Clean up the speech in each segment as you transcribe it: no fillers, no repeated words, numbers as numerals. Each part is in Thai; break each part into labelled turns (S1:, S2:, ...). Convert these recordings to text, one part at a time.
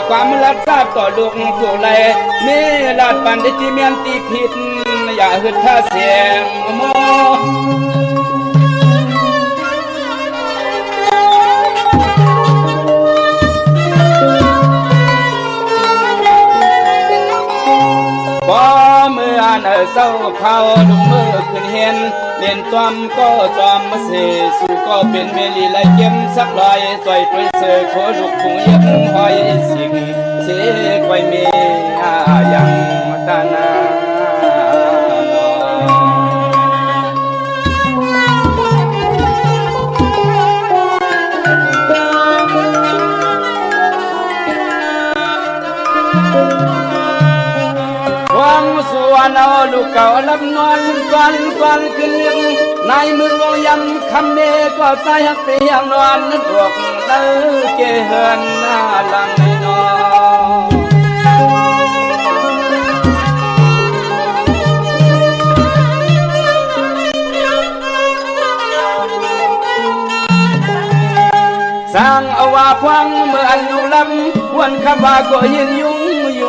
S1: ความรักษาต่อลูกผู้ไรมีลาดปันได้ที่เมียนตีผิดอย่าฮึดท่าเสียงโมเมื่อเศร้าเขาดุมมือขึ้นเห็นเล่นจอมก็จอมมาเสสู่ก็เป็นเมลีไหลเก็มสักลอยสวยตัวเสือโคลูกคงเย็บหอยสิ่งเสกไว้เมียยังตานาส่วนเอาลูกเก่าลำนวลฟันขึ้นยังในมือวงยำคำเมก็ใจหักเปียงนวลดวกเต้เกเฮือนหน้าหลังในนอสร้างเอาว่าพวังเมื่ออันลูกลำวนคำว่าก็ยินยุ่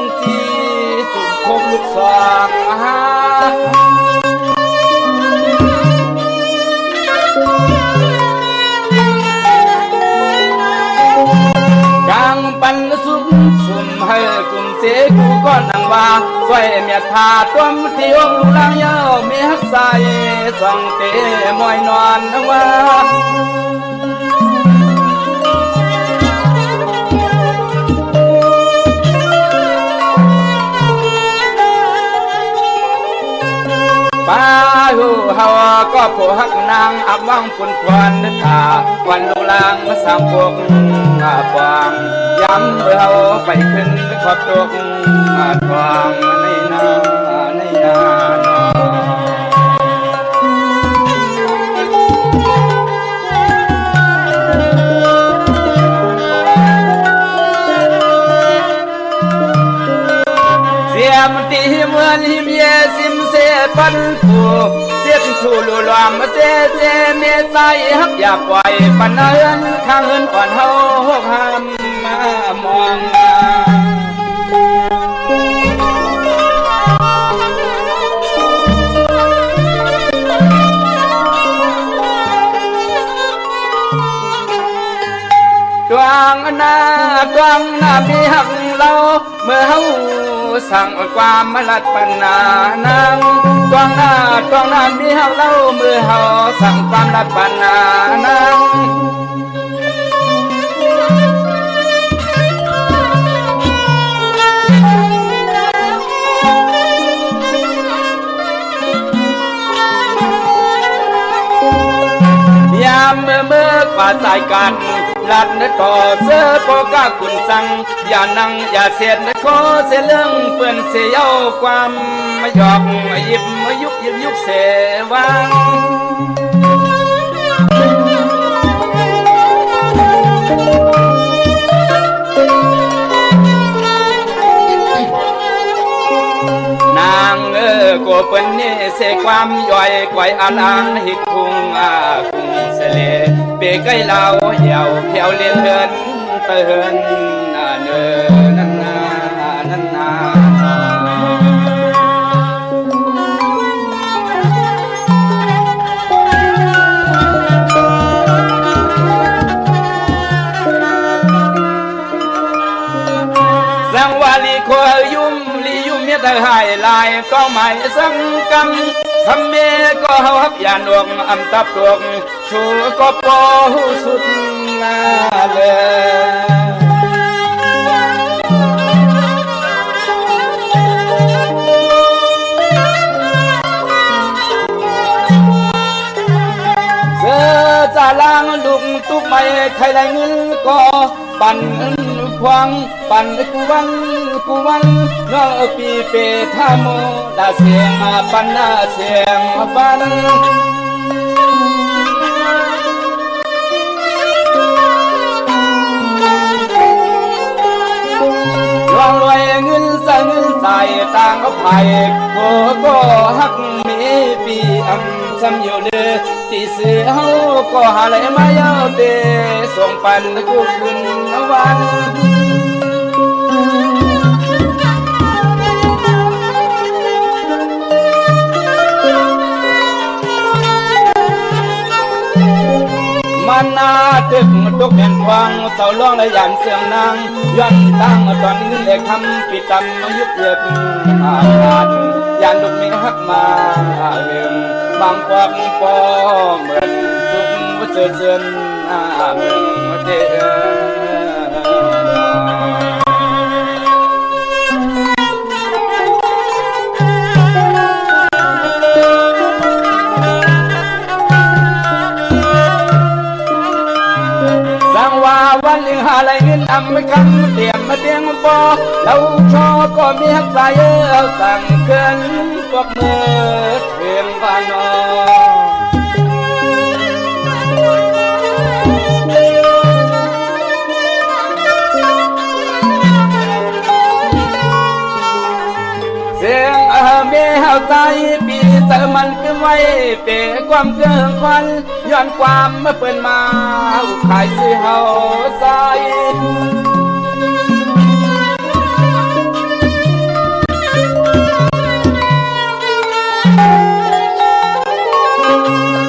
S1: งจีคงลูกสองกลางปันสุ่มให้กลุ่มเสกูก็นั่งว่าสวยเมียทาต้มที่องลูกลางเย้าเมียใส่ส่องเตะมอยนอนว่าป้าหูเฮาก็ผู้หักนางอับวังปุ่นควันนึกตาวันลูลางมาสามพวกฟางย้ำเฮาไปขึ้นขอบตกฟางในนาเสียมตีเหมือนหิมเยซิมเสปันผูเสียบถูลุลวมเจเมใส่ฮักอย่าปล่อยปันเอินข้างเอินอ่อนเฮาหกห้ามมามองดวงหน้ามีหักเราเมื่อเฮาสั่งความมาลัดปัญนานังดวงหน้ามีหักเราเมื่อเฮาสั่งความลัดปัญนานังยามเมื่อกว่าสายกันลัดต่อเสื้อโปกากุนสังอย่านั่งอย่าเสียดขอเสียเรื่องเปื่อนเสียเอาความไม่หยอกหยิบมายุกเสวังนางก็เป็นนี่เสความย่อยไกวอาลางหิกคุงคุงเสลเปไกเหล่าเหี่ยวเพียวเลี้ยงเฮินเตือนเนนันนาสังวาลีโคยุ่มเมียตะหายลายก็หมายสังกังคำเมก็เฮาฮับยานวงอำตับดวงชูก็ปอหูสุดงาเลยจะล้างลุงตุกไม่ใครได้เงินก็ปั่นพวงปั่นกูวันเงาปีเปท่าโมดาเสียงปั่นดาเสียงปั่นลองรวยเงินใส่ต่างก็ไผ่โคก็ฮักมีปีซ้ำอยู่เด้อที่เสือเฮาก็หาไหลมาเยาเตส่งปันกูขึ้นวัน ตกแม่นควางเสาล่องและยันเสื่องนางย้อนตั้งตอนเงินเลยคำปิดตำมายุบเย็บอาดยันลูกเมียหักมาเรื่องบางกวักปอเหมือนสุขว่าเจอเจือนเมืองเดวันลิงหาไหลเงินอำไม่คำเตรียมมาเตียงปอเราชอก็มีหักสายสั่งเกินพวกมือเพียงบ้านนอเสียงเมียเฮาใจปีเสมันขึ้นไว้เปะความเกลื่อนควันย้อนความเมื่อเปิ่นมาขายสิเฮาใส่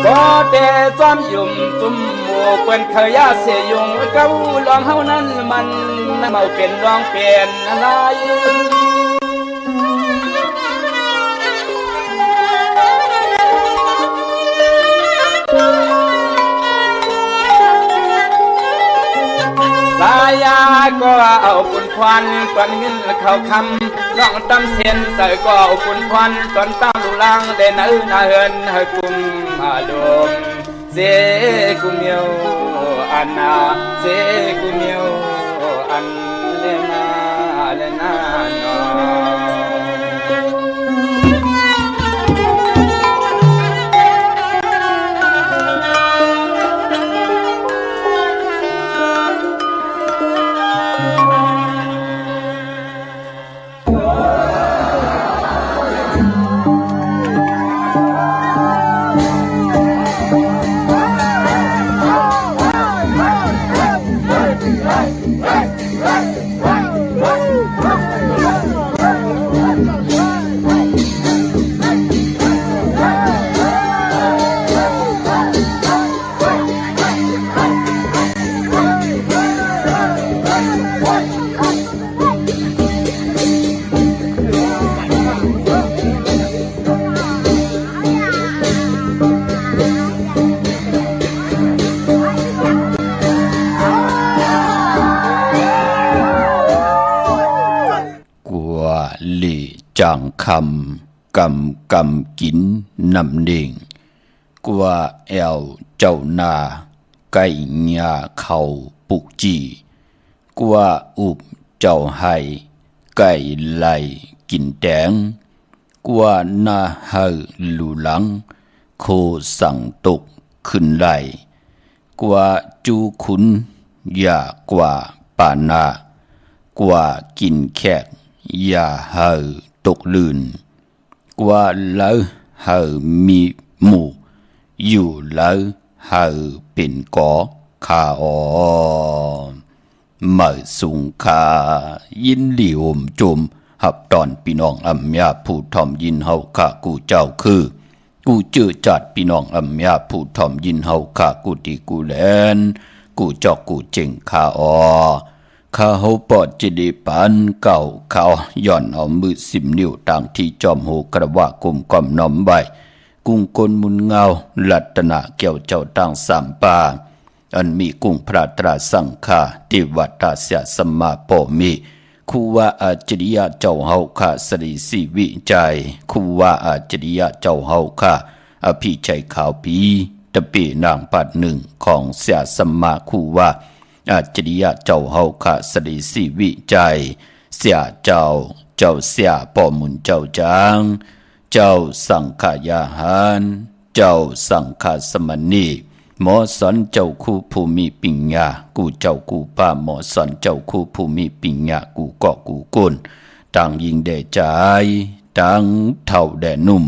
S1: บ่แต่จอมยุ่มจุ่มหมู่เปิ้นเคยยาเสียยุงเก้าลองเฮานั้นมันเมาเป็นลองเป็นอะไรสายาก็เอาปุ่นควันตอนเงินเข้าคำร้องตำเส้นใส่ก็เอาปุ่นควันตอนตั้งลูลังได้นาเฮินให้กุมมาดมเสกุมเมียวอันนาเสกุมเมียวอันเลนาเลนานจางคำกำกินนำเน่งกว่าแอวเจ้านาไก่ยาเขาปุกจีกว่าอุบเจ้าไห้ไก่ไหลกินแดงกว่านาเฮลูหลังโคสั่งตกขึ้นไหลกว่าจูขุนยากว่าปานากว่ากินแขกยาเฮตกลื่นกว่าแล้วเฮามีหมู่อยู่แล้วเฮาเป็นก่อข้าอมาสุงคายินหลีโอมจมหับตอนพี่น้องอำยาผู้ทอมยินเฮาข้ากูเจ้าคือกูเจอจัดพี่น้องอำยาผู้ทอมยินเฮาข้ากูดีกูแลนกูจอกกูเจ๋งข้าอข้าเฮาปอดจะได้ปันเก่าเขาย่อนเอามือ10 นิ้วต่างที่จอมโหกระว่ากุมกอมน้อมใบกุ้งกลมุนเงาลัตนะเกี่ยวเจ้าต่าง3 ป่าอันมีกุ้งพระตราสังฆาติวัตตาเสียสมมาโปมิคูว่าอาจริยะเจ้าเฮาข้าสริสิวิจัยคูว่าอาจริยะเจ้าเฮาข้าอภิชัยขาวปีตะปีนางปัด1ของเสียสมมาคูว่าอาจริยะเจ้าเฮาข้าสริสิวิจัยเสียเจ้าเสียป่อมุนเจ้าจางเจ้าสังขายาหารเจ้าสังฆสมณีหมอสอนเจ้าคู่ภูมิปิญญากูเจ้ากูป้าหมอสอนเจ้าคู่ภูมิปิญญากูเกาะกูกุนต่างยิงแด่ใจต่างเท่าแด่นุ่ม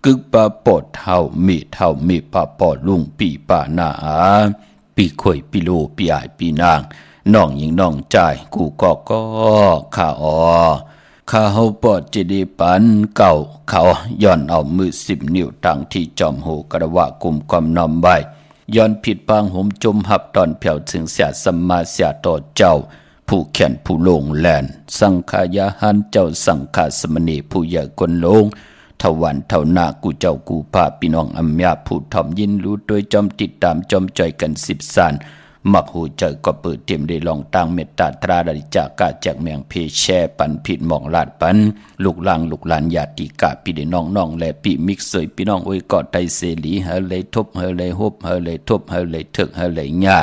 S1: กึกปะปอดเท่ามีปะปอดลุงปีป่าหน้าปีข่อยปีโลปีอายปีนางน้องยิงน้องใจกูก็ข้าข้าเฮาปอดจะได้ปันเก่าเขาย่อนเอามือ10 นิ้วตั้งที่จอมโหกระว่ากุมความนำใบ
S2: ย้อนผิดบางหมจมหับตอนเผียวถึงเสียสัมมาเสียต่อเจ้าผู้แขนผู้ลงแลนสังขายาหันเจ้าสังฆาสมณีผู้ใหญ่คนลงทวันเท่านากูเจ้ากูพาพี่น้องอัมยาผู้ทอมยินรู้โดยจอมติดตามจอมใจกัน10 สานมักหูเจอก็เปิดเตรียมได้ลองตั้งเมตตาตราดาริจากาจากเมียงเพแช่ปันผิดหมองลาดปันลูกหลางลูกหลานญาติกาพี่ได้น้องและพี่มิกเสยพี่น้องโอ้ยกอดไตเสลีเฮเลยทบเฮเลยฮบเฮเลยทบเฮเลยถึกเฮเลยหญ้า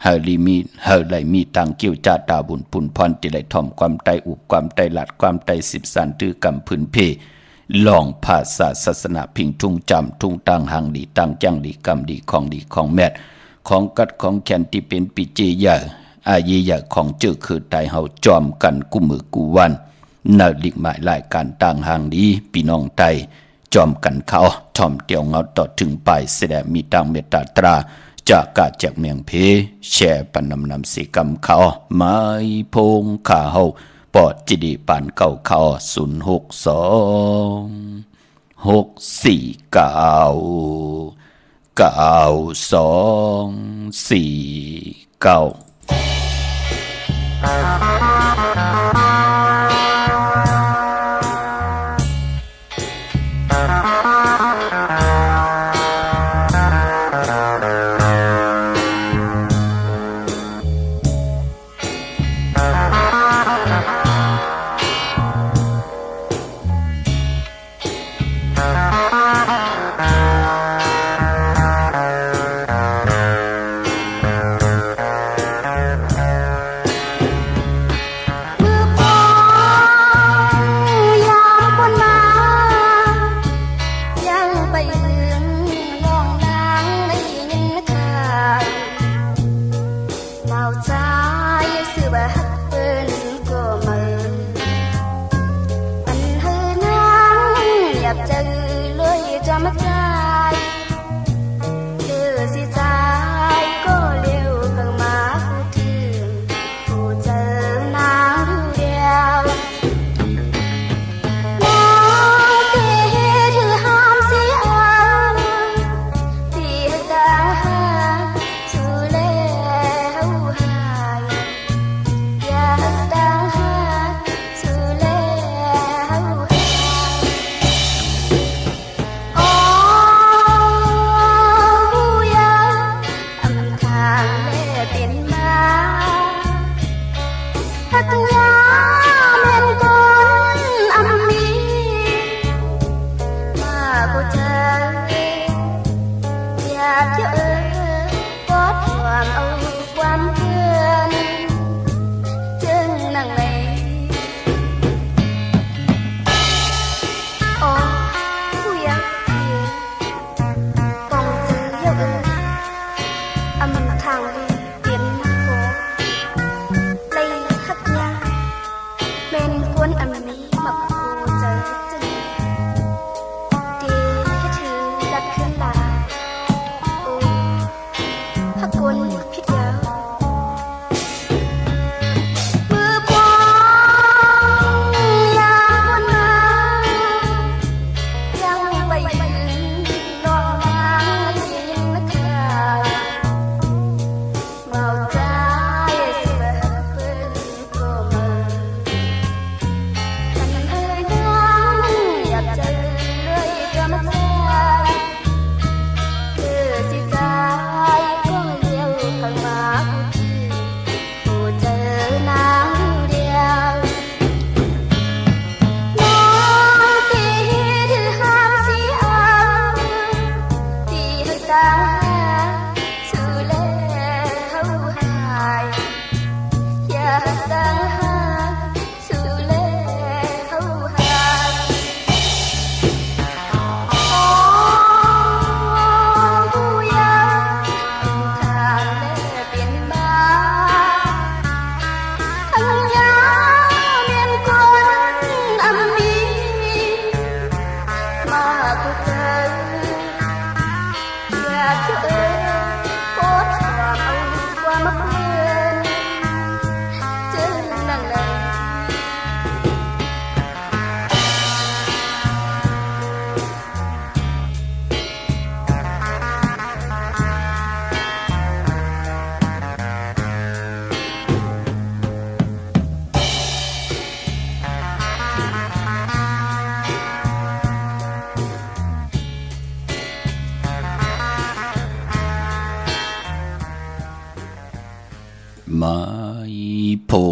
S2: เฮลีมีเฮเลยมีตังกิ้วจาตาบุญปุนพรติไหลทอมความไตอุบความไตหลัดความไต10 สานตื้อกำพื้นเพลองภาษาศาสนาพิงทุ่งจำทุ่งตังหังดีตังจังดีกำดีของแมทของกัดของแขนที่เป็นปิเจยาอายียาของเจอคือตายเฮาจอมกันกูมือกูวันนาลิกหมายรายการต่างหางดีพี่น้องไตจอมกันเขาทอมเตียวเงาต่อถึงไปแสดงมีตังเมตตาตราจากกาจากเมียงเพแช่ปนนำสีกำเขาไม้พงขาเฮาปอดจิดีปานเก่าเขา062 649 9249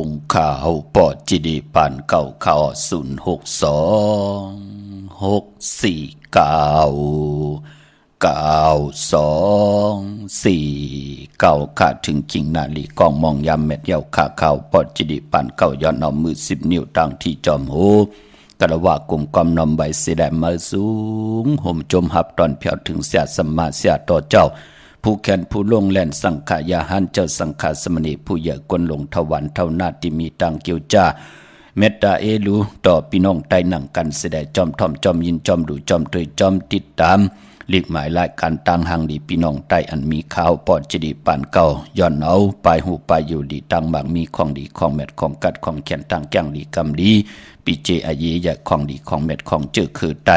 S2: งข่าวปอจิดีปานเก่าข่าว062-649-92-4ค่ะถึงกิ่งนาลีกองมองยามเม็ดเยาวข่าข่าวปอจิดีปานเก่าย้อนเอามือ10 นิ้วตั้งที่จอมหูกระว่ากลุ่มกอมนำใบเสดมาสูงห่มจมหับตอนเพียวถึงเสียสมมาเสียต่อเจ้าผู้แขนผู้ลงแล่นสังขายาหันเจ้าสังขาสมณีผู้ใหญ่กวนลงทวันเท่านาที่มีตังเกียวจ้าเมตตาเอลูต่อพี่น้องไตหนังกันเสดจอมทอมจอมยินจอมดูจอมตยจอมติดตามหลีกหมายรายการต่างหางดีพี่น้องไตอันมีข่าวปอดจดีปานเก่าย้อนเอาไปหูไปอยู่ดีตังบางมีของดีของเม็ดของกัดของแขนต่างแก้งดีกำดีปีเจอายีอยากของดีของเม็ดของเจอคือไต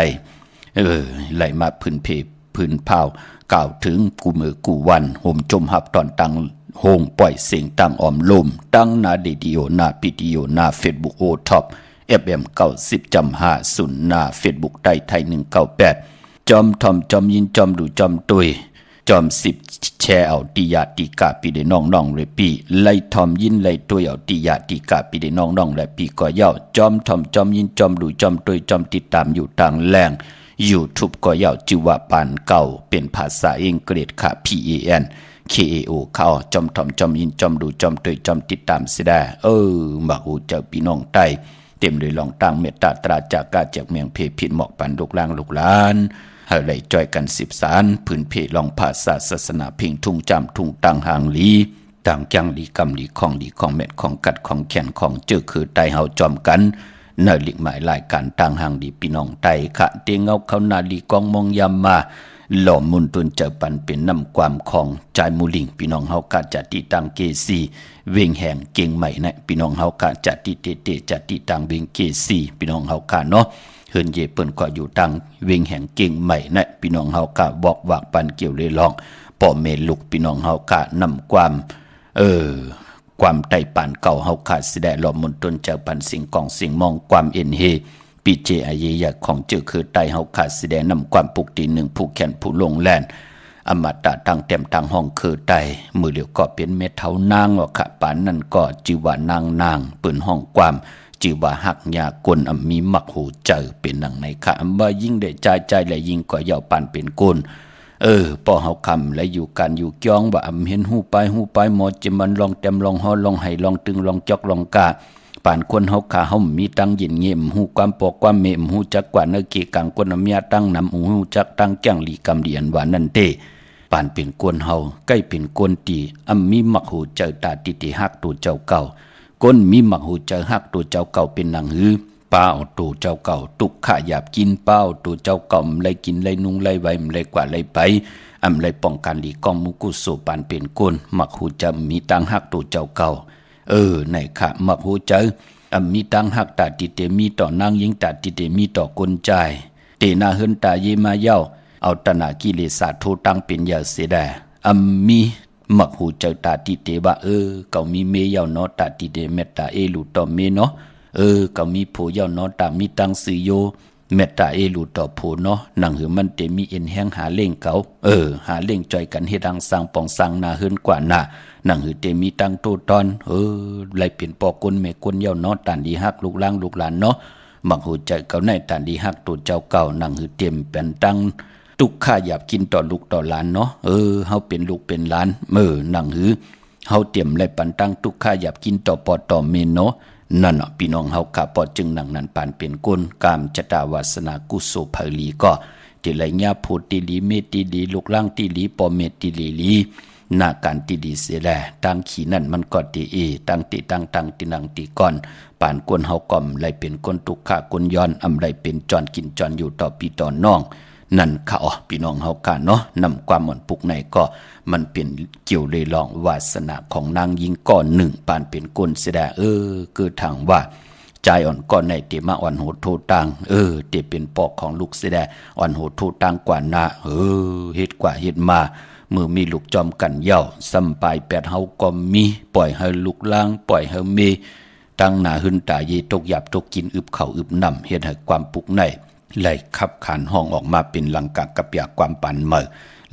S2: ไหลมาพื้นเพพื้นเผากล่าวถึงกูมือกูวันห่มจมหับตอนตังโฮงปล่อยเสียงตังออมลมตั้งนาเดดิโอนาพิดิโอนาเฟซบุ๊กโอท็อปFM 90.50นาเฟซบุ๊กไทย198จอมทอมจอมยินจอมดูจอมตุยจอม10แชร์เอาติยาติกาปีเดน้องเรปีไล่ทอมยินไล่ตุยเอาติยาติกาปีเดน้องและปีก็เย้าจอมทอมจอมยินจอมดูจอมตุยจอมติดตามอยู่ต่างแหล่งYouTube ก็ยาวจิวะปานเก่าเป็นภาษาอังกฤษค่ะ PANKAO เข้าจอมทอมจอมยินจอมดูจอมตยจอมติดตามสิได้มาหูเจ้าพี่น้องใต้เต็มด้วยลองตั้งเมตตาตราจากกาจากเมียงเพผิดหมอกปันลูกลางลูกหลานให้ไหลจ่อยกัน10 สารพื้นเพลองภาษาศาสนาเพ่งทุ่งจำทุ่งตังหางลีต่างจังลีกำลีของดีของเม็ดของกัดของแขนของเจอคือไตเฮาจอมกันเนลิกหมายรายการต่างหางดีพี่น้องไตค่ะเตียงเอาเขานาลีกองมองยามมาหล่อมุนตุนเจอปันเป็นน้ำความของใจมูลิงพี่น้องเฮากาจัดที่ตังเกซีเวงแห่งเก่งใหม่นะพี่น้องเฮากาจัดที่เตจัดที่ตังเวงเกซีพี่น้องเฮากาเนาะเฮินเยเปิ้นก็อยู่ตังเวงแห่งเก่งใหม่นะพี่น้องเฮากาบอกวากปันเกี่ยวเลยลองป่อเมลุกพี่น้องเฮากานำความความไต่ปานเก่าเฮาขาดสิได้หล่อมุนตุนเจอปันสิ่งกองสิ่งมองความเอ็นเฮปีเจอาเยยของเจอคือไตเฮาขาดสิได้นำความปุกตีหนึ่งผู้แขนผู้ลงแล่นอมตะตั้งเต็มตั้งห้องคือไตมือเดียวก็เป็นเม็ดเท่านางว่าค่ะปานนั้นก็จิว่านางปืนห้องความจิว่าหักยากลมีมักหูเจอเป็นนังในค่ะว่ายิ่งได้ใจและยิ่งก็ยาวปานเป็นกลพอเฮาคำและอยู่กันอยู่จ้องว่าเห็นหูไปหมดจิมันลองเต็มลองฮอลองให้ลองตึงลองจอกลองกาป่านคนเฮาขาเฮามีตั้งยินเงียมหูความปอกความเมมหูจักกว่าเนกีกังคนเมียตั้งนำหูจักตั้งแก้งลีกำเดียนว่านั่นเตป่านเป็นกวนเฮาใกล้เป็นกวนตีมีมักหูเจอตาติฮักตัวเจ้าเก่าก้นมีมักหูเจอฮักตัวเจ้าเก่าเป็นนางหือป้าตัวเจ้าเก่าตุกขะหยาบกินเป้าตัวเจ้าเก่าไรกินไรนุ่งไรไว้ไรกว่าไรไปไรป้องกันลีกองมุกุโสปานเป็นกวนมักหูจะมีตั้งฮักตัวเจ้าเก่าในค่ะมักหูเจอมีตั้งหักตาติเตมีต่อนางยิงตาติเตมีต่อคนใจเตนาเฮินตาเยมาเย้าเอาตนากิเลสาโทตั้งเป็นยาเสดามีมักหูเจอตาติเตว่าเก่ามีเมเย้าเนาะตาติเตเมตตาเอลูต่อเมเนาะเก่ามีโผเย้าเนาะตามีตั้งสือโยเมตตาเอลูต่อโผเนาะนังหือมันเตมีเอ็นแห้งหาเล่งเก่าหาเล่งจ่อยกันเฮ็ดดังสร้างปองสร้างนาเฮินกว่าน่ะนังหือเตมีตังโตตอนไล่เปลี่ยนปอกคนเมคนเย้าเนาะตันดีฮักลูกล้างลูกหลานเนาะมักหูใจเก่าในตันดีฮักตัวเจ้าเก่านังหือเต็มเป็นตังทุกข้าหยาบกินต่อลูกต่อหลานเนาะเฮาเป็นลูกเป็นหลานนังหือเฮาเตรียมไล่ปันตังทุกข้าหยาบกินต่อปอต่อเมนเนาะนั่นพี่น้องเฮาข้าปอจึงนังนั้นปานเป็นกุลกามจตาวาสนากุโสภลีก็ติไหลญาโพติลีเมติลีลูกล้างติลีปอเมติลีนาการติดีเสียแลตั้งขีนั่นมันก็ตีตั้งติตั้งตินังติก่อนป่านกวนเฮาก่อมไหลเป็นคนทุกขะคนย้อนไหลเป็นจอนกินจอนอยู่ต่อพี่ต่อน้องนั่นค่ะพี่น้องเฮากันเนาะนำความหม่อนปุกในก็มันเป็นเกี่ยวเลยลองวาสนาของนางยิงก่อนหนึ่งป่านเป็นคนเสียแลคือทางว่าใจอ่อนก่อนในเตมาอ่อนโหดโทตังเตเป็นปอกของลูกเสียแลอ่อนโหดโทตังกว่านาเฮ็ดกว่าเฮ็ดมามือมีลูกจอมกันเย้าซ้ำปลายแปดเฮาก็มีปล่อยให้ลูกล้างปล่อยให้เมตั้งหน้าหึนตาเยตกหยับตกกินอึบเข่าอึบน้ำเฮ็ดให้ความปุกในไหลขับขานห้องออกมาเป็นลังกากระเปียกความปันเมื่อ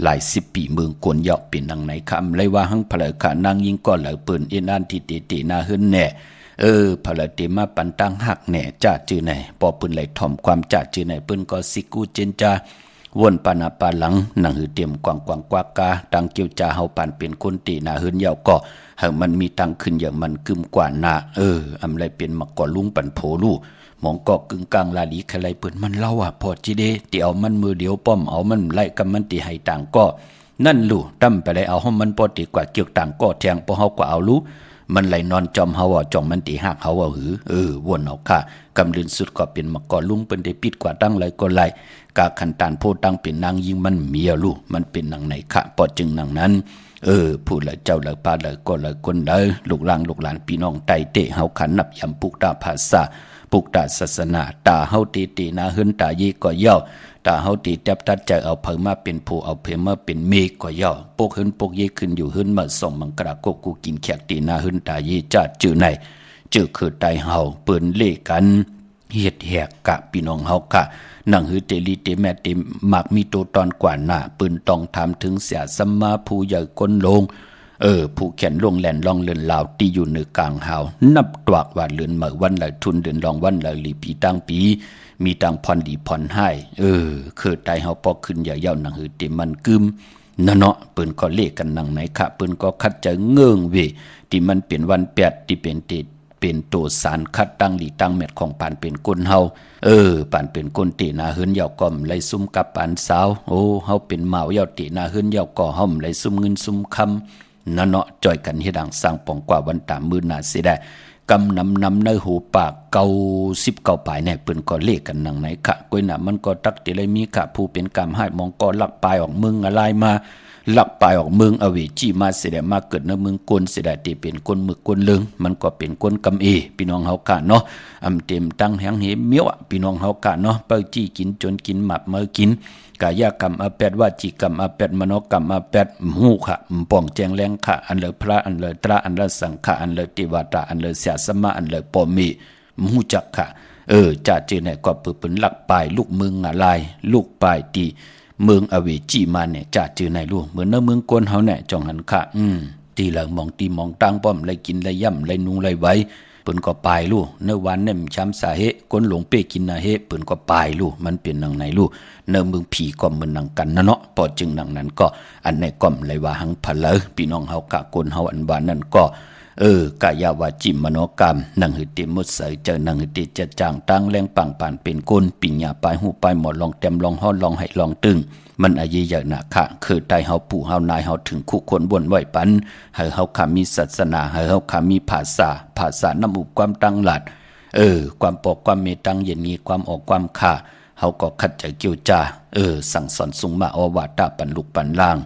S2: หลาย10 ปีเมืองกวนเหยาะเป็นนังไหนคำเลยว่าหังพลขานางยิงก็เหลอปืนอินอันที่ตีนาหึนแน่พลเตมาปันตังหักแหน่จ่าจือไหนปอปืนไหลถ่อมความจ่าจือไหนปืนก็สิกูเจนจาวนปานาปาหลังหนังหือเตรียมกวางกวากาดังเกี่ยวจ่าเฮาปันเป็นคนตีนาหึนเหยาก็หากมันมีตังขึ้นอย่างมันกึมกว่านาอำไรเป็นมักก่อลุงปันโผลูหมองก็กึ่งกลางลาลีใครเปิดมันเล่าพอจีเดตีเอามันมือเดียวป้อมเอามันไล่กับมันตีให้ต่างก็นั่นลู่ตั้มไปเลยเอาห้องมันปอตีกว่าเกี่ยวต่างก็แทงพอเฮากว่าเอารู้มันไหลนอนจอมเฮาจอมมันตีหักเฮาหือวนเอาค่ะกำลืนสุดก็เป็นมักก่อลุงเป็นได้ปิดกว่าตั้งไรก็ไรกาขันตานโพตั้งเป็นนางยิงมันเมียลู่มันเป็นนางไหนค่ะปอจึงนางนั้นผู้ละเจ้าละป้าละก็ละคนเลยลูกหลานพี่น้องไตเตะเฮาขันนับยำปุกตาภาษาปุกตาศาสนาตาเฮาตีนาหึนตาเยก็เย่าตาเฮาตีจับตัดใจเอาเผมาเป็นผู้เอาเผมาเป็นเมฆก็เย่าปกหึนปกเยขึ้นอยู่หึนมาส่งมังกรากกูกินแขกตีนาหึนตาเยจัดจื้อไหนจื้อคือไตเฮาเปิ้นเล่กันเฮ็ดแหกกะพี่น้องเฮากะนังหือเตลีเตแม่เตมักมีโตตอนกว่าหน้าปืนต้องถามถึงเสียสัมมาผู้ใหญ่ก้นลงผู้แขนลงแหลนลองเลือนลาวที่อยู่ในกลางหาวนับตวกว่าเลือนเหมือวันละทุนเดือนลองวันละลีปีตั้งปีมีตังพรดีพรให้คือไตเฮาปอกขึ้นอย่าเย้านังหือเตมันกึมนั่นเนาะปืนก็เลกันนังไหนค่ะปืนก็คัดจะเงื่องเวที่มันเป็นวันแปดที่เป็นเป็นตัวสารคัดตั้งหลีตั้งเม็ดของปานเป็นก้นเฮาปานเป็นก้นตีนาเฮือนเหยาก่อมไล่ซุ่มกับปานสาวเฮาเป็นเมาเหยาตีนาเฮือนเหยาก่อห่อมไล่ซุ่มเงินซุ่มคำนั่นเนาะจ่อยกันเฮ็ดดังสร้างปองกว่าวันตามมือหน้าสิได้กำนำในหูปาก99ปลายแน่เปิ้นก็เลขกันนังไหนค่ะก้อยน่ะมันก็ตักติเลยมีค่ะผู้เป็นกรรมให้มองก็ลักปลายออกมึงอะไรมาลักปลายออกเมืองอเวจีมาเสด็จมาเกิดในเมืองกวนเสด็จที่เป็นคนมึกคนเลิงมันก็เป็นคนกำพี่น้องเฮากะเนาะเต็มตั้งแหงเหเมียวพี่น้องเฮากะเนาะเปิ้จี้กินจนกินหมับเมื่อกินกายกรรมอาแปดวาจีกรรมอาแปดมโนกรรมอาแปดหูค่ะป่องแจงแรงค่ะอันเลอพระอันเลอตระอันเลอสังฆะอันเลอติวาตาอันเลอเสียสมะอันเลอปอมีหูจักค่ะจ่าจือไหนก็ปืนหลักปลายลูกมึงอะไรลูกปลายตีเมืองอเวจีมาเนี่ยจ่าจือไหนลูกเหมือนเมืองกวนเฮาเนี่ยจองหันค่ะตีหลังมองตีมองตั้งป้อมเลยกินเลยย่ำเลยนุงเลยไว้เปิ้นก็ปลายลูกเนื้อวันเนี่ยช้ำสาเหตุก้นหลงเป้กินนาเหตุเปิ้นก็ปลายลูกมันเป็นนังไหนลูกเนื้อมึงผีก็มันนังกันนะเนาะพอจึงนังนั้นก็อันในก้อมเลยว่าหังพะเลอพี่น้องเฮากะกนเฮาอันว่านั่นก็กายาวาจิมโนกรรมนังหือติมุดใสเจอนังหือติจะจางตั้งแรงปังปานเป็นก้นปิญญาปลายหูปลายหมดลองเต็มลองฮ้อนลองให้ลองตึงมันอายุใหญ่หนักค่ะคือใจเฮาปู่เฮานายเฮาถึงคู่คนบนไหวปันให้เฮาขามีศาสนาให้เฮาขามีภาษาน้ำอุบความตั้งหลัดความปอกความเมตังเย็นงี้ความออกความข่าเฮาก็คัดใจเกี่ยวจ้าสั่งสอนสุงมาอวาตาปันลุกปันล่าง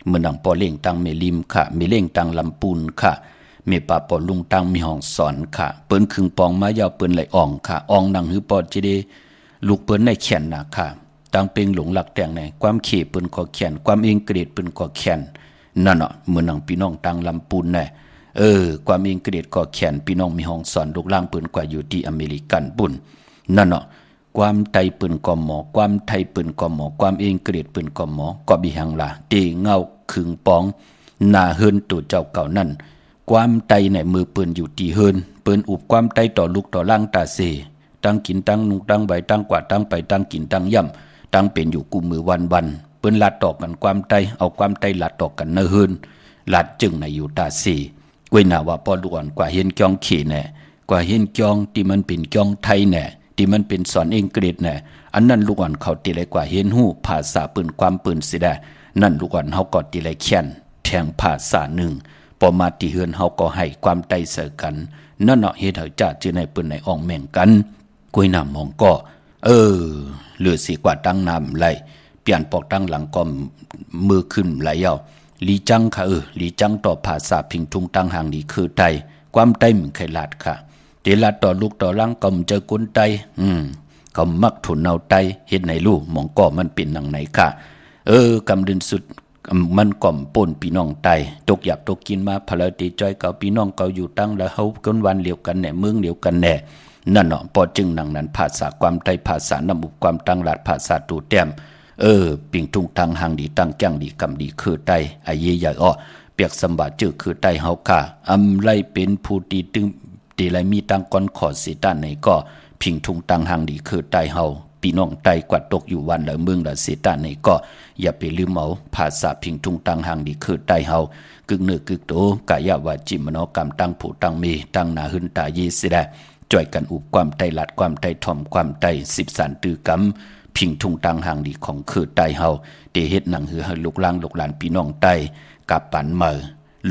S2: เมื่อนังปอเล่งตังเมลิมค่ะเมเล่งตังลำปูนค่ะเมปาปอลุงตังมีห้องสอนค่ะเปิ้นคึงปองมายาวเปิ้นไหลอ่องค่ะอ่องนังหือปอจิเดลูกเปิ้นในแขนนะค่ะตังเป็งหลงหลักแต่งในความเขเปิ้นก็แขนความเองเกรดเปิ้นก็แขนนั่นเนาะเมื่อนังพี่น้องตังลำปูนแน่ความเองเกรดก็แขนพี่น้องมีห้องสอนลูกล่างเปิ้นกว่าอยู่ที่อเมริกันบุญนั่นเนาะความไทยเปิ้นก็หมอความไทยเปิ้นก็หมอความเองเกรดเปิ้นก็หมอก็บิหังล่ะเตเงาคึงปองหน้าเฮินตัวเจ้าเก่านั่นความไตในมือปืนอยู่ที่เฮินปืนอุบความไตต่อลูกต่อล่างตาเสตั้งกินตั้งนุงตั้งใบตั้งกว่าตั้งไปตั้งกินตั้งย่ำตั้งเป็นอยู่กุมมือวันปืนลัดตอกกันความไตเอาความไตลัดตอกกันเนเฮินลัดจึงในอยู่ตาเสกวยหนาว่าพอล้วนกว่าเห็นจองขี่แน่กว่าเห็นจองที่มันเป็นจองไทยแน่ที่มันเป็นสอนเองเกรดแน่อันนั้นลูกอ่อนเขาตีเลยกว่าเห็นหูภาษาปืนความปืนสิได้นั่นลูกอ่อนเขาก็ตีเลยแค้นแทงภาษาหนึ่งพอมาที่เฮือนเฮาก็ให้ความไตเสอกันนั่นเนาะเฮ็ดให้จ่าจื้อในปืนในอ่องแม่งกันกุยน้ำมองก็เหลือสิกว่าตั้งน้ำไหลเปลี่ยนปอกตั้งหลังก็มือขึ้นไหลเอาลีจังค่ะลีจังต่อภาษาพิงทุงตั้งห่างดีคือไตความไตมึงเคยลาดค่ะเตลาดต่อลูกต่อล่างก็เจอกุนไตก็มักถุนเอาไตเฮ็ดในลูกมองก็มันเป็นนังไหนค่ะกำดินสุดมันก่อมป่นพี่น้องไตตกหยับตกกินมาพลตีจ้อยเก่าพี่น้องเก่าอยู่ตั้งแล้วเฮาคนวันเดียวกันแน่เมืองเดียวกันแน่นั่นเนาะพอจึงนังนั้นภาษาความไตภาษาน้ำอุบความตั้งหลัดภาษาตูแต้ม ปิงทุงทางหางดีตั้งจ้างดีกำดีคือไตอาเยใหญ่อ้อเปียกสมบัติจื้อคือไตเฮาค่ะอำไลเป็นผู้ตีตึงตีไลมีตังก้อนขอสิต้านไหนก็พิงทุงทางหางดีคือไตเฮาพี่น้องไตกวัดตกอยู่วันละเมืองละสิต้านไหนก็อย่าไปลืมเอาภาษาพิงทุงทางหางดีคือไตเฮากึ่งเนื้อกึ่งโตกายาวาจิมโนกรรมตั้งผู้ตั้งมีตั้งหน้าหึนตาเยสิได้จ่อยกันอุบความไตหลัดความไตถ่อมความไต10สารตือกำพิงทุงตังหางดีของคือไตเฮาเตเฮ็ดหนังหือให้ลูกหลานพี่น้องไตกับปันเมอ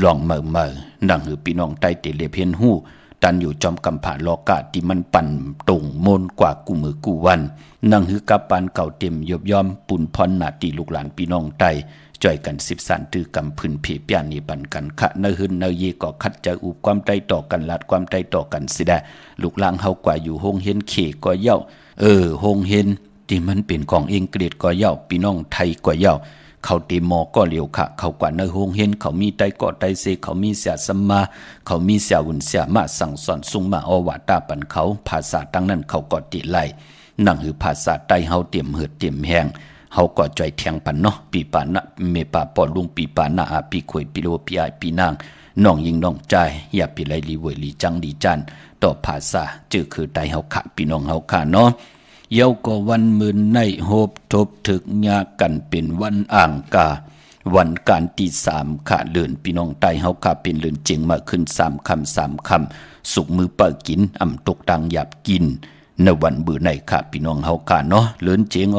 S2: ลองเมอหนังหือพี่น้องไตเตเลเพียนหู้ตันอยู่จอมกำผาโลกาที่มันปั่นตรงมนกว่ากูมือกูวันหนังหือกับปันเก่าเต็มยบย่อมปุ่นพรหนาตีลูกหลานพี่น้องไตจ่อยกัน10สารตือกำพื้นเพเปียนี่ปันกันขะเนหึนเนเยก็คัดจะอุบความไตต่อกันลาดความไตต่อกันสิได้ลูกหลานเฮากว่าอยู่โฮงเฮ็นเขก็เย้าโฮงเฮ็นที่มันเป็นของอังกฤษก็เย้าพี่น้องไทยก็เย้าเขาตีมอก็เหลียวค่ะเขากว่าในโฮงเฮ็นเขามีไตก็ไตเสเขามีเสียสมมาเขามีเสียวุ่นเสียมาสั่งสอนสุงมาอวาตาปันเขาภาษาตั้งนั้นเขาก็ติไล่นั่งหือภาษาไตเฮาเตรียมเหือดเตรียมแห้งเฮาก็จ่อยแทงปันเนาะปีปานะเมปาปอลุงปีปานะอาปีขวยปีโลปีอายปีนางน้องยิงน้องใจอย่าปีไลลีเวยลีจังดีจันต่อภาษาจื้อคือไตเฮาขะพี่น้องเฮาค่ะเนาะเยาก็วันมื่นในโฮบทบถึกญากันเป็นวันอ่างกาวันการที่3ค่ะเลือนพี่น้องไตเฮาค่ะเป็นเลือนเจียงมาขึ้น3 คำสุกมือเปิดกินอ่ำตกตังหยาบกินในวันมื้อในค่ะพี่น้องเฮาค่ะเนาะเลือนเจียง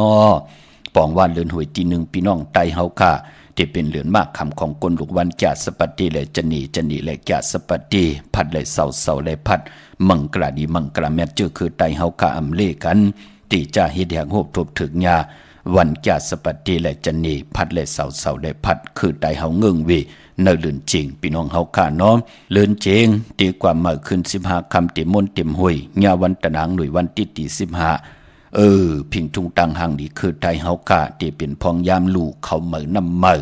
S2: ปองว่านเลือนหวยที่1พี่น้องไตเฮาค่ะที่เป็นเลือนมากคำของกลลูกวันจาสปฏิและจะหนีและจาสปฏิพัดและเสาและพัดมังกราดีมังกราแม่จื้อคือไตเฮาค่ะอำเลกันตีจะเฮ็ดแห่งโฮบทบถึกญาวันจาสปฏิและจะหนีพัดและเสาและพัดคือไตเฮาเงื้งเวเนเลือนจริงพี่น้องเฮาค่ะเนาะเลือนเจงตีความมาขึ้น15คำติมนติมห้วยญาวันตะนางหน่วยวันที่15พิงทุงตังหางดีคือไทยเฮากะที่เป็นพองยามลูกเขาเหมือนน้ำเมอ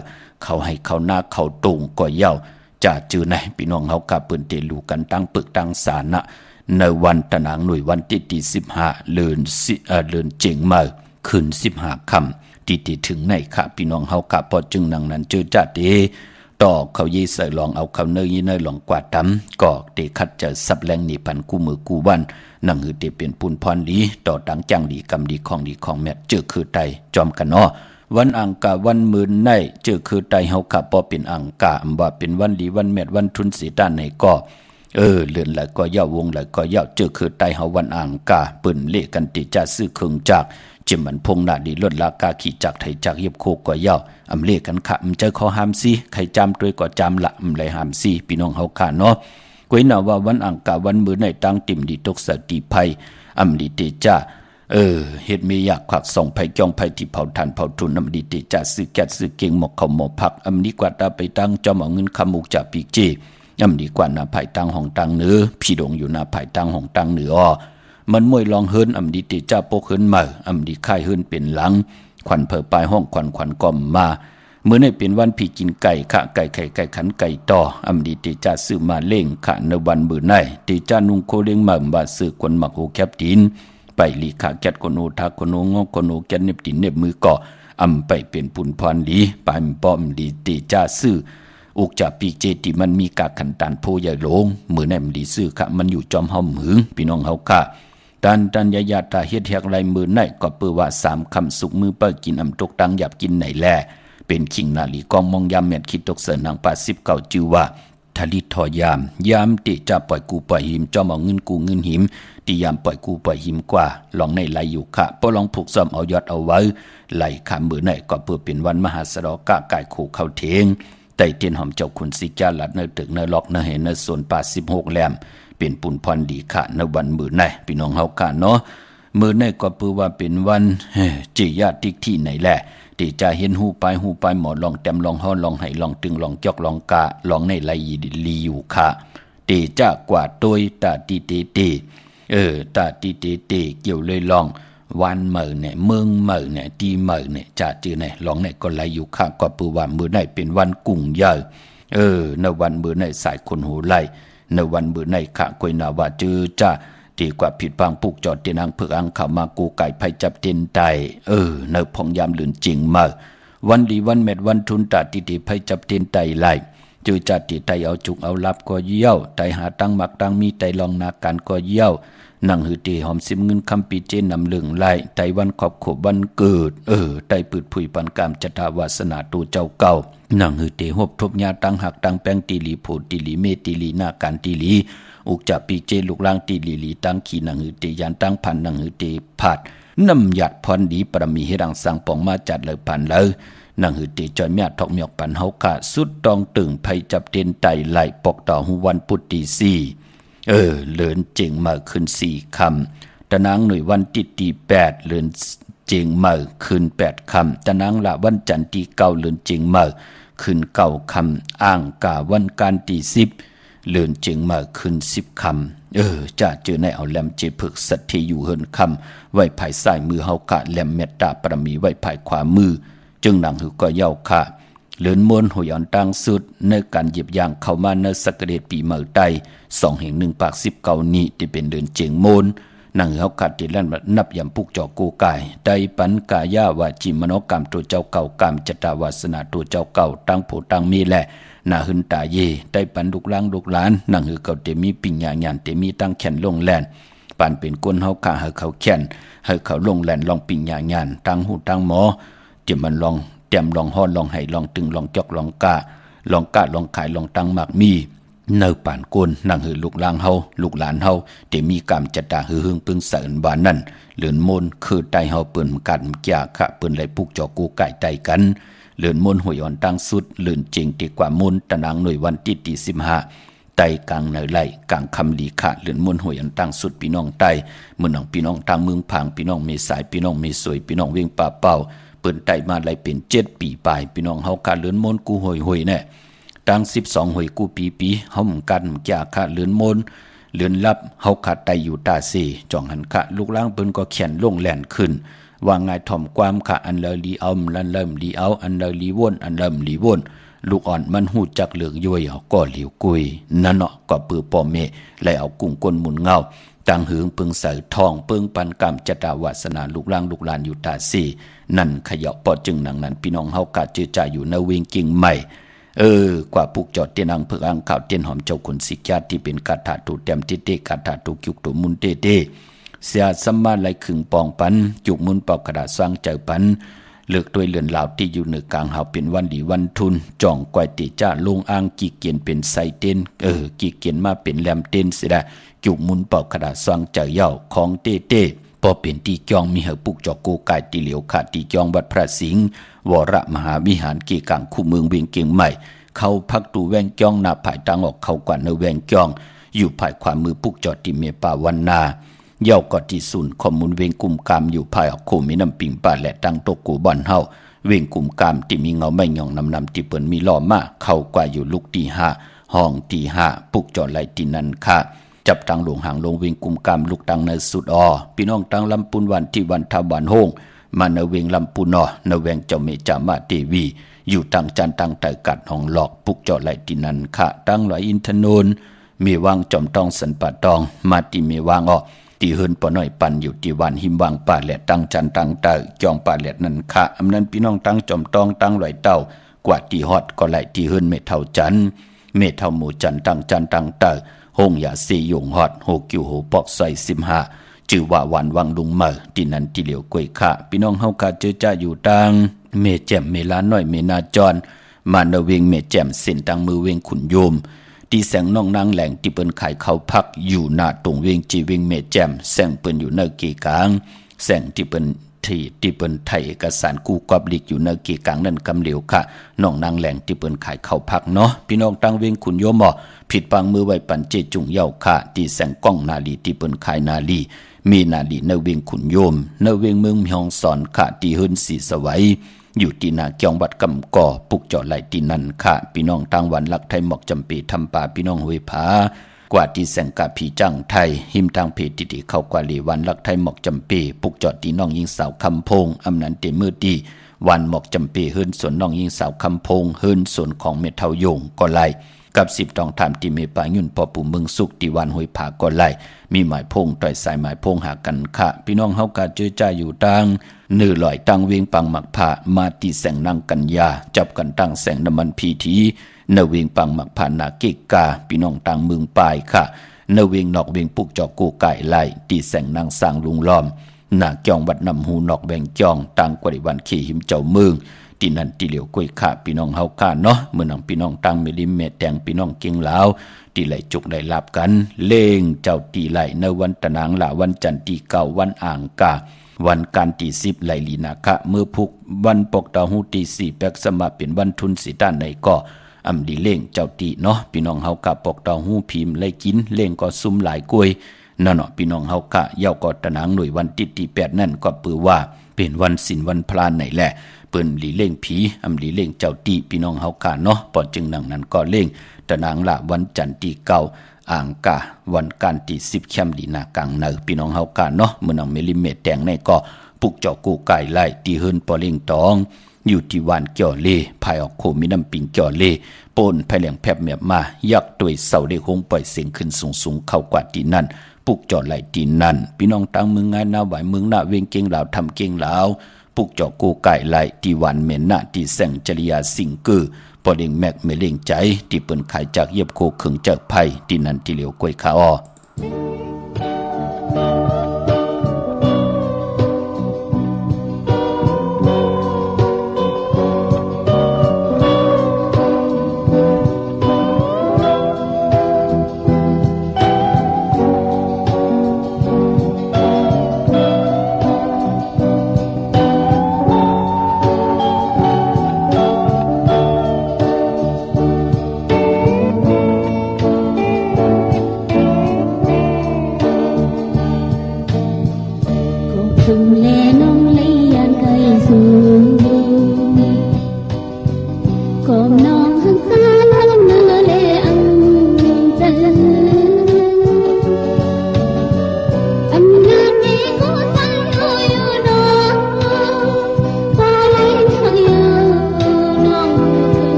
S2: เขาให้เขาหน้าเขาตรงก็เย้าจะจือในพี่น้องเฮากะเปิ้นเตลูกันตั้งปึกตั้งสานะในวันตะนางหน่วยวันที่15เลือนเจงเมอขึ้น15คำที่ถึงในค่ะพี่น้องเฮากะพอจึงนังนั้นเจอจัดเดต่อเขายีใส่ลองเอาเขาเนยเนยลองกวาดตำก็เตคัดจะสับแรงนี่พันคู่มือคู่วันนั่งหือเตเป็นปุนพรดีต่อดังจังดีกำดีของแม่เจอคือไตจอมกันวันอังกาวันมื่นในเจอคือไตเฮาค่ะพอเป็นอังกาว่าเป็นวันดีวันแม่วันทุนสีด้านไหนก็เลื่อนไหลก็ย่าววงไหลก็ย่าเจอคือไตเฮาวันอังกาปืนเละกันติจะซื้อเครื่องจากจิมมันพงหน้าดีลดลากาขี่จักไทยจักเย็บโคก็ย่าอำเลกันค่ะเจอเขาหามซีใครจำด้วยก็จำละเลยหามซีพี่น้องเฮาค่ะเนาะก้อยน่าว่าวันอังกาวันมื้อในตั้งติ่มดีตกสติภัยอำลิเตจ้าเฮ็ดมีอยากขวักส่องไผจ้องไผที่เผาทานเผาทุนอำลิเตจ้าซื้อแก๊สซื้อเก่งหมกเขาหมกผักอำนี้กว่าตาไปตั้งจอมเอาเงินคำมุกจากปีเจอำนี้กว่าหน้าไผตั้งห้องตั้งเหนือพี่ดงอยู่หน้าไผตั้งห้องตั้งเหนือมันมวยลองเฮินอำดีเตจ้าปกเฮินมาอำดีค่ายเฮินเป็นหลังขวัญเผอปลายห้องขวัญก่อมมาเมื่อในเป็นวันพี่กินไก่ขะไก่ไข่ไก่ขันไก่ต่ออำดีเตจ้าซื้อมาเล่งขะในวันมื้อในเตจ้านุ่งโคเล้งมาบ่าซื้อคนหมักโหแคบตีนไปลีขะแกดคนโอทักคนโองอกคนโอแกดเน็บตีนเน็บมือก่ออำไปเป็นปุนพรดีปานป้อมดีเตจ้าซื้ออุกจากปีเจติมันมีกาขันตันโพใหญ่หลงมื้อในมันดีซื้อขะมันอยู่จอมเฮาหึงพี่น้องเฮาค่ะตันยาตาเฮ็ดแฮกไรมือในก็เปื้อว่า3คำสุกมือเปิ้กินอำตกตังหยับกินไหนแลเป็นขิงนาลีกองมองยามแม่นคิดตกเสนาง89จือว่าทลิทอยามติจะปล่อยกูปล่อยหิมจอมเอาเงินกูเงินหิมติยามปล่อยกูปล่อยหิมกว่าลองในไหลอยู่ค่ะบ่ลองผูกซ่อมเอายอดเอาไว้ไหลขามมือในก็เพื่อเป็นวันมหาสรกะกายขู่เข้าเทงไต่เตียนหอมเจ้าคุณสิจาลัดในตึกในล็อกในเห็นในส่วน86แหลมเป็นปุ่นพรดีค่ะในวันมื้อในพี่น้องเฮาค่ะเนาะมื้อในก็เพื่อว่าเป็นวันจิญาติที่ไหนแหละที่จะเห็นหูไปหมอลองแต้มลองฮ้อนลองให้ลองตึงลองจอกลองกะลองในไหลลีอยู่ค่ะที่จะกว่าโดยตาตีเตตาตีเตเกี่ยวเลยลองวันเหม่อเนี่ยเมืองเหม่อเนี่ยตีเหม่อเนี่ยจะจือเนี่ยลองเนี่ยก็ไหลอยู่ค่ะก็เพื่อว่ามื้อในเป็นวันกุ้งใหญ่ในวันมื้อในสายคนหูไหลในวันมื้อในค่ะก้อยนาว่าจือจะ ดีกว่าผิดบางปุกจอดตีนางเผือกอังเข้ามากูไก่ไผจับเต็นไตเนอพองยามลืนจริงมาวันดีวันเม็ดวันทุนตาติติไผจับเต็นไตไหลจือจัดติไตเอาจุกเอาลับก็เยี่ยวไตหาตั้งหมักตั้งมีไตลองนาการก็เยี่ยวนั่งหือตีหอมซิมเงินคำปีเจนนำเลืองไล่ไตวันขอบขบวันเกิดไตปืดผุยปันกามจัตาวาสนาตูเจ้าเก่านั่งหือตีหบทบยาตั้งหักตั้งแป้งตีลีผูดตีลีเมตีลีหน้าการตีลีอุกจับปีเจลูกล่างตีลีลีตั้งขีนั่งหือตียานตั้งพันนั่งหือตีผัดน้ำหยัดพรดีปรมีให้ดังสังปองมาจัดเลยพันเลยนั่งหือตีจอยเมียทอกเมียกปันเฮาขาสุดตองตึงไผจับเต็นไตไหลปอกต่อหูวันพุธตีสี่เลินเจิงมาขึ้น4 คำตะนางหน่วยวันติดตี8เลินเจิงมาขึ้น8 คำตะนางละวันจันทร์ตี9เลินเจิงมาขึ้น9 คำอ่างกาวันการตี10เลินเจิงมาขึ้น10 คำจะเจอในเอาแหลมเจผึกสัตที่อยู่เฮินคำไว้ภายซ้ายมือเฮากะแหลมเมตตาปรมีไว้ภายขวามือจึงหนังหือก็เย้าค่ะเลินมวนหวยอ่อนตังสุดในการเหยียบย่างเข้ามาในสักเดชปีเมือไต2 ปาก 19นี้ที่เป็นเดินเจียงโมนนางเฮากัดที่ลั่นนับยำปุกจอกูกายไตปันกายาวาจิมโนกรรมตัวเจ้าเก่ากรรมจตาวาสนาตัวเจ้าเก่าตั้งโผตั้งมีแหละนาหึนตาเยไตปันลูกล้างลูกหลานนางหือเก่าเตมีปิญญาญาณเตมีตั้งแขนลงแลนปานเป็นก้นเฮากะให้เขาแขนให้เขาลงแลนลองปิญญาญาณตั้งหูตั้งหมอจิมันลองเตรียมลองฮ้อนลองให้ลองตึงลองจอกลองกะลองขายลองตั้งหมากมีเนื้อป่านกวนนั่งหือลูกหลานเฮาลูกหลานเฮาเตมีกรรมจัดตาหือหึงปึงเสริญบานนั่นเลือนมนคือไตเฮาเปิ้นกันแก่ขะเปิ้นไหลปุกจอกูไก่ไตกันเลือนมนหวยอ่อนตั้งสุดเลือนจริงดีกว่ามนตะนางหน่วยวันที่ตี15ไตกลางเนยไหลกลางคำลีขะเลือนมนหวยอ่อนตั้งสุดพี่น้องไตมื้อน้องพี่น้องทางเมืองพังพี่น้องเมสายพี่น้องเมสวยพี่น้องเวียงป่าเป่าเปิ้นไตมาไหลเป็น7 ปีปลายพี่น้องเฮากะเลือนมนกูหวยแน่ตั้ง12หวยกูปีเฮากันแก่ขะเลือนมนเลือนลับเฮาขาดไตอยู่ตาเสจ่องหันขะลูกล้างเปิ้นก็เขียนลงแล่นขึ้นว่าง่ายถ่อมความขะอันเลลีเอาลันเริ่มลีเอาอันเลลีวนอันเริ่มลีวนลูกอ่อนมันหูจักเหลืองย่อยก็หลิวกุยนั่นเนาะก็ปือปอเมไหลเอากุ้งก้นหมุนเงาตังหืงปึงใส่ทองปึงปันกรรมจตาวาสนาลูกล่างลูกหลานอยู่ตาสีนั่นขยะปอจึงหนังนั้นพี่น้องเฮากะจื้อจ่าอยู่ในเวงกิ่งใหม่กว่าปุกจอดเตียนอังเผือกอังข่าวเตียนหอมเจ้าขุนสิกญาที่เป็นกาถาตูเต็มเตกาถาตูกิกตูมุนเตเสียสมมาไหลขึงปองปันจุกมุนปอกกระดาษสร้างเจอปันเลือกด้วยเลือนเหล่าที่อยู่เหนือกลางหาเป็นวันดีวันทุนจ่องก้อยติจ้าลงอ่างกีเกียนเป็นไซเต้นกีเกียนมาเป็นแหลมเต้นเสียได้จุกมุนปอกกระดาษสร้างเจอเย่าของเต้พอเป็นตีจองมีเหปุกจอกกูกายตีเหลียวขาดตีจองวัดพระสิงห์วรมหาวิหารกีกังคู่เมืองเวียงเกียงใหม่เขาพักตูแวงจ้องหน้าผายตังออกเขากว่าในแวงจ้องอยู่ภายขวามือปุกจอดติเมป่าวันนาเย่ากอดที่ศูนย์ข้อมูลเวงกุมกามอยู่ภายออกโคมีน้ำปิงป่าและตังตกกูบอนเฮาเวงกุมกามที่มีเงาไม่หย่องนำที่เปิ้นมีล้อมาเข้ากว่าอยู่ลูกตี5ห้องตี5ปุกจอดไหลตีนันค่ะจับตังหลวงหางลงเวงกุมกามลูกตังในสุดพี่น้องตังลำปุนวันที่วันทวันโฮงมาในเวงลำปุนในแวงเจ้าเมจามาเทวีอยู่ตังจันตังไตกัดห้องหลอกปุกจอดไหลตีนันค่ะตังหลอยอินทนนมีวางจอมตองสันปะตองมาตีมีวางตีเฮินปอน้อยปันอยู่ที่วันหิมวางป่าแหละตั้งจันตั้งเตอจองป่าแหละนั่นค่ะอำนั้นพี่น้องตั้งจอมตองตั้งลอยเต้ากว่าตีฮอดก็ไหลตีเฮินเมเท่าจันเมเท่าหมู่จันตั้งจันตั้งเตอห้องยาซียงฮอดโหกิวโหปอกซอย15จื่อว่าวันวังลุงเมอที่นั้นที่เหลียวกวยค่ะพี่น้องเฮากะเจอจ้าอยู่ตังเมแจ่มเมลาน้อยเมนาจรมาเนเวงเมแจ่มเส้นตังมือเวงขุนโยมที่แสงน้องนางแหล่งที่เปิ้นขายข้าวพักอยู่หน้าตรงเวงจีเวงเมแจ่มแสงเปิ้นอยู่ในกีกลางแสงที่เปิ้นที่เปิ้นไทยเอกสารกู้กอบลิกอยู่ในกีกลางนั่นกำเหลียวค่ะน้องนางแหล่งที่เปิ้นขายข้าวพักเนาะพี่น้องตังเวงขุนโยมผิดปังมือไว้ปันเจจุงเย้าค่ะที่แสงก้องนาลีที่เปิ้นขายนาลีมีนาลีในเวงขุนโยมในเวงเมืองเมียงสอนค่ะที่เฮิรนสีสวัยอยู่ที่นาเกียงวัดกำก่อปุกจอดไหลที่นั่นค่ะพี่น้องต่างวันลักไทยหมอกจำปีทำป่าพี่น้องห้วยผากว่าที่แสงกาผีจังไทยหิมทางเพจติเข้ากว่าลีวันลักไทยหมอกจำปีปุกจอดที่น้องยิงสาวคำพงอำนันเตมือดีวันหมอกจำปีเฮิรนส่วนน้องยิงสาวคำพงเฮิรนส่วนของเมทัลยงก็ไหล กับ10ตองถามที่เมปายุ่นพอปู่เมืองสุขที่วันห้วยผาก่อนไหลมีหมายพงต่อยสายหมายพงหากันค่ะพี่น้องเฮากะเจอจ่าอยู่ตังเนื้อลอยตังเวียงปังหมักผามาตีแสงนางกันยาจับกันตั้งแสงน้ำมันพีทีเนเวียงปังหมักผานาเกกาพี่น้องตังเมืองปลายค่ะเนเวียงนอกเวียงปุกจอกกูไก่ไหลตีแสงนางสร้างลุงล้อมหน้าเกี่ยงวัดนำหูนอกแบงจองต่างกว่าวันขี่หิมเจ้าเมืองที่นั่นที่เหลียวกล้วยขาพี่น้องเฮาค่าเนาะเมื่อนังพี่น้องตังมิลิเมตแตงพี่น้องเก่งลาวที่ไหลจุกได้รับกันเล่งเจ้าตีไหลในวันตะนางละวันจันทร์ที่9วันอ่างกาวันการที่10ไหลลีนาคะเมื่อพุกวันปกตาหูที่4แปกสมาเป็นวันทุนสิด้านในก็อำดีเล่งเจ้าตีเนาะพี่น้องเฮากะปกตาหูพิมพ์ไหลกินเล่งก็ซุ่มหลายกล้วยนั่นเนาะพี่น้องเฮากะเย้าก็ตะนางหน่วยวันที่8นั่นก็ปือว่าเป็นวันศีลวันพลานไหนแหละเปิ้นหลีเล่งผีอำหลีเล่งเจ้าตีพี่น้องเฮากะเนาะปอจึงนังนั้นก็เล่งตะนางละวันจันทร์ที่9อ่างกาวันการที่10ค่ำลีนากลางเนอพี่น้องเฮากะเนาะมื้อนังมิลิเมตรแตงในก็ปุกเจ้ากูไก่ไล่ตีเฮินปอเล่งตองอยู่ที่วานเกี่ยวเลภายออกโคมีน้ำปิงเกี่ยวเลปนภายแหลงแผบแมบมายักตัวยเสาได้คงปล่อยเสียงขึ้นสูงเข้ากว่าที่นั่นปุกจอดไหลที่นั่นพี่น้องตังเมืองงานนาไหวเมืองนาเวงเก่งลาวทำเก่งลาวปุกจอกูไก่ไหลที่วันเมนนาที่แสงจริยาสิงกือปอเล่งแมกเมเล่งใจที่เปิ้นขายจากเย็บโคขึงจากไผ่ที่นั่นที่เหลียวกล้วยขาอ้อ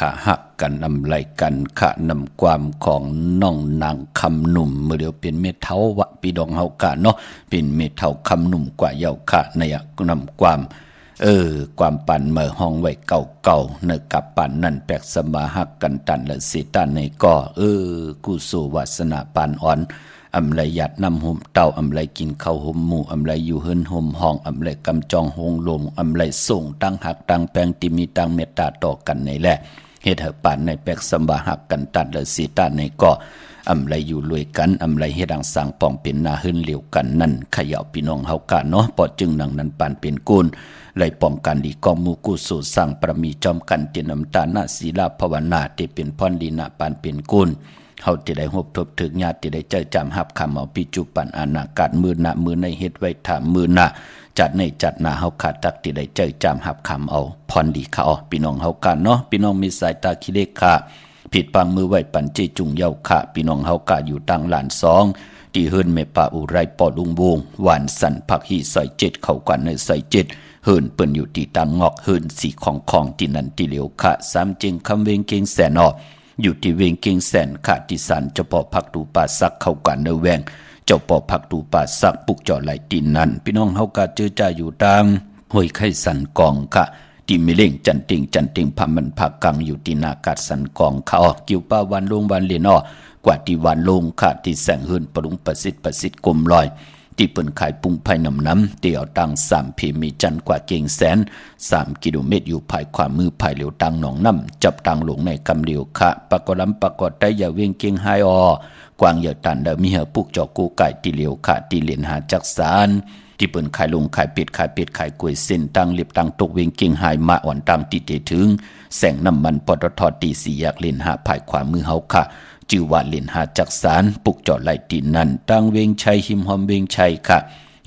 S2: ขาหักกันอำไลกันขะนำความของน้องนางคำหนุ่มเมื่อเดียวเป็นเมเทาวะปีดองเฮากะเนาะเป็นเมเทาคำหนุ่มกว่าเยาขะในนำความความปั่นเมื่อห้องไว้เก่าๆเนกับปั่นนั่นแปลกสมาหักกันตันและสิตันในก่อกูสู่วาสนาปานอ่อนอำไลหยัดนำห่มเต่าอำไลกินข้าวห่มหมู่อำไลอยู่เฮินห่มห้องอำไลกำจองหงลมอำไลส่งตั้งหักตั้งแปลงติมีตั้งเมตตาต่อกันในแหละเฮ็ดให้ปานในแปลกสมาหักกันตันและสิตันในก่ออำไลอยู่รวยกันอำไลเฮ็ดดังสร้างป้องเป็นนาหึนเหลียวกันนั่นขย่าพี่น้องเฮากะเนาะปอจึงนังนั้นปานเป็นกุลไล่ป้องกันดีกองมูกุสู่สร้างประมีจอมกันเตน้ำตาณศีลาภาวนาที่เป็นพรดีนะปานเป็นกุลเฮาจะได้พบทบถึกญาติได้เจอจำหับคำเอาปิจุปันอนาคตมือหน้ามือในเฮ็ดไว้ถามมือหน้าจัดในจัดหน้าเฮาขาดตักที่ได้เจอจำหับคำเอาพรดีเขาพี่น้องเฮากันเนาะพี่น้องมีสายตาขี้เล็กค่ะผิดปังมือไว้ปันเจจุงเยาค่ะพี่น้องเฮากะอยู่ตั้งหลานสองที่เฮิรนเมป่าอุไรปอลุงวงหวานสันผักหีใส่เจ็ดเข้ากันในใส่เจ็ดเฮิรนเปิ้นอยู่ที่ตังงอกเฮิรนสีของที่นั่นที่เหลียวค่ะสามจึงคำเวงเก่งแสนออยู่ที่เวงเก่งแสนค่ะที่สันเจ้าปอผักดูป่าซักเข้ากันในแวงเจ้าปอผักดูป่าซักปุกจ่อไหลตีนนั้นพี่น้องเฮากะเจอจ่าอยู่ตามห้วยไข่สันกองค่ะที่มีเล่งจันติงพามันผักกังอยู่ที่นากาศสันกองเขากิวป้าวันลงวันเลียนกว่าที่วันลงขาดที่แสงเฮินปรุงประสิทธิ์กลมลอยที่เปิ่นขายปุงไผ่น้ำเตี่ยวตัง3 พีมีจันกว่าเก่งแสน3 กิโลเมตรอยู่ภายความมือภายเหลียวตังหนองน้ำจับตังหลงในกำเหลียวขะปะกอลำปะกอดได้อย่าเวียงเก่งไฮกวางเหยื่อตันเดมีเหือปุกจอกูไก่ที่เหลียวขะที่เหรียญหาจักสารที่เปิ่นขายลงขายเป็ดขายกล้วยเส้นตังเล็บตังตกเวียงเก่งไฮมาอ่อนตังที่เตถึงแสงน้ำมันปตทตี4อยากเล่นหาภายความมือเฮาค่ะจือว่าเล่นหาจักสารปุกจอดไหลตีนั่นตั้งเวงชัยหิมหอมเวงชัยค่ะ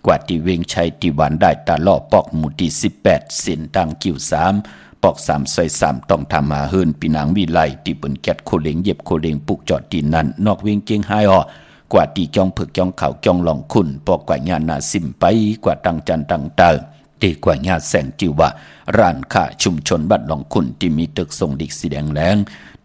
S2: กว่าที่เวงชัยที่หวานได้ตาล่อปอกหมู่ที่18เส้นตั้งกิ้ว3ปอก3ซอย3ต้องทำมาเฮิรนปีนางวิไลที่เปิ้นแกดโคเหลงเย็บโคเหลงปุกจอดตีนั่นนอกเวงเก่งไฮกว่าที่จ้องผึกจ้องเข่าจ้องหลองคุณปอกกว่าญาณาซิมไปกว่าตั้งจันตั้งเตอตีกว่าญาแสงจิวว่าร้านค้าชุมชนบัดหลองคุณที่มีตึกทรงดิกสีแดงแรง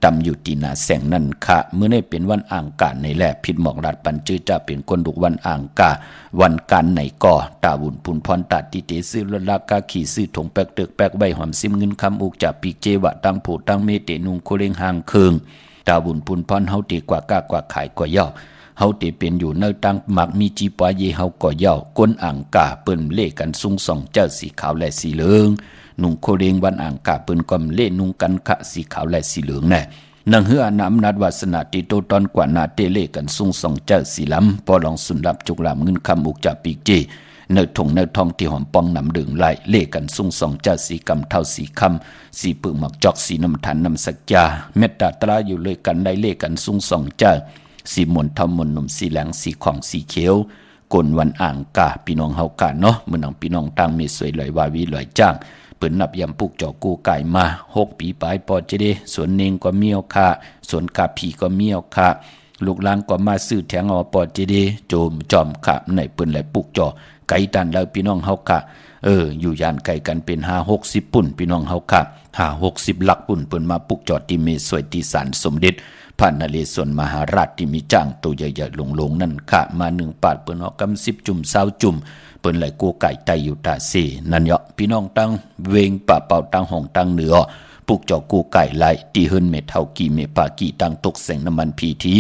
S2: ตำอยู่ที่นาแสงนั่นค่ะเมื่อได้เป็นวันอ่างกาในแหละผิดหมอกรัดปันจื้อจะเป็นคนดุวันอ่างกาวันการไหนก่อตาบุญพุนพรตัดติเตซื้อรถลากาขี่ซื้อถงแปกตึกแปกใบหอมซิมเงินคำอุกจากปีกเจวะตั้งผูตั้งเมเตนุงโคเลงหางเคืองตาบุญพุนพรเฮาตีกว่ากากว่าขายกว่าย่อเฮาตีเป็นอยู่เนื้อตั้งมักมีจีปอยเยเฮาก่อย่อก้นอ่างกาเปิ้นเล่กันซุงส่องเจ้าสีขาวและสีเหลืองนุ่งโคเลงวันอ่างกาเปิ้นกอมเล่นุ่งกันขะสีขาวและสีเหลืองแน่นังเฮือน้ำนัดวาสนาติโตตอนกว่านาเตเล่กันซุงส่องเจ้าสีลำพอลองสุนรับจุกลามเงินคำอุกจากปีกเจเนื้อทองที่หอมปองน้ำดึงไหลเล่กันซุงส่องเจ้าสีกำเท่าสีคำสีปึกหมักจอกสีน้ำทันน้ำสักยาเมตตาตราอยู่เลยกันได้เล่กันซุงส่องเจ้าสีมนเท่ามนหนุ่มสีแหลงสีของสีเขียวกลวันอ่างกาพี่น้องเฮากาเนาะเมื่อน้องพี่น้องตั้งมีสวยลอยวาวีลอยจ้างเปิ้นนับยำปุกจอกูไก่มา6 ปีปลายปอจะได้สวนเนงก็เมียวค่ะสวนกาผีก็เมียวค่ะลูกหลานก็มาซื้อแถงปอจะได้โจมจอมค่ะในเปิ้นไหลปุกจอไก่ตันแล้วพี่น้องเฮาค่ะอยู่ยานไก่กันเป็น5-60 ปุ่นพี่น้องเฮาค่ะ5-60 ลักปุ่นเปิ้นมาปุกจอที่มีสวยที่ศาลสมเด็จพระนเรศวรมหาราชที่มีจ้างตัวใหญ่ๆลงๆนั่นค่ะมา1 ปาดเปิ้นเอากำ10 จุ่ม20 จุ่มเปิ้นไหลกูไก่ไตอยู่ตาเสนั่นเยาะพี่น้องตั้งเวงป่าเป่าตั้งห้องตั้งเหนือปุกจอกูไก่ไหลที่เฮิรนเมเท่ากี่เมปากี่ตั้งตกแสงน้ำมันพีที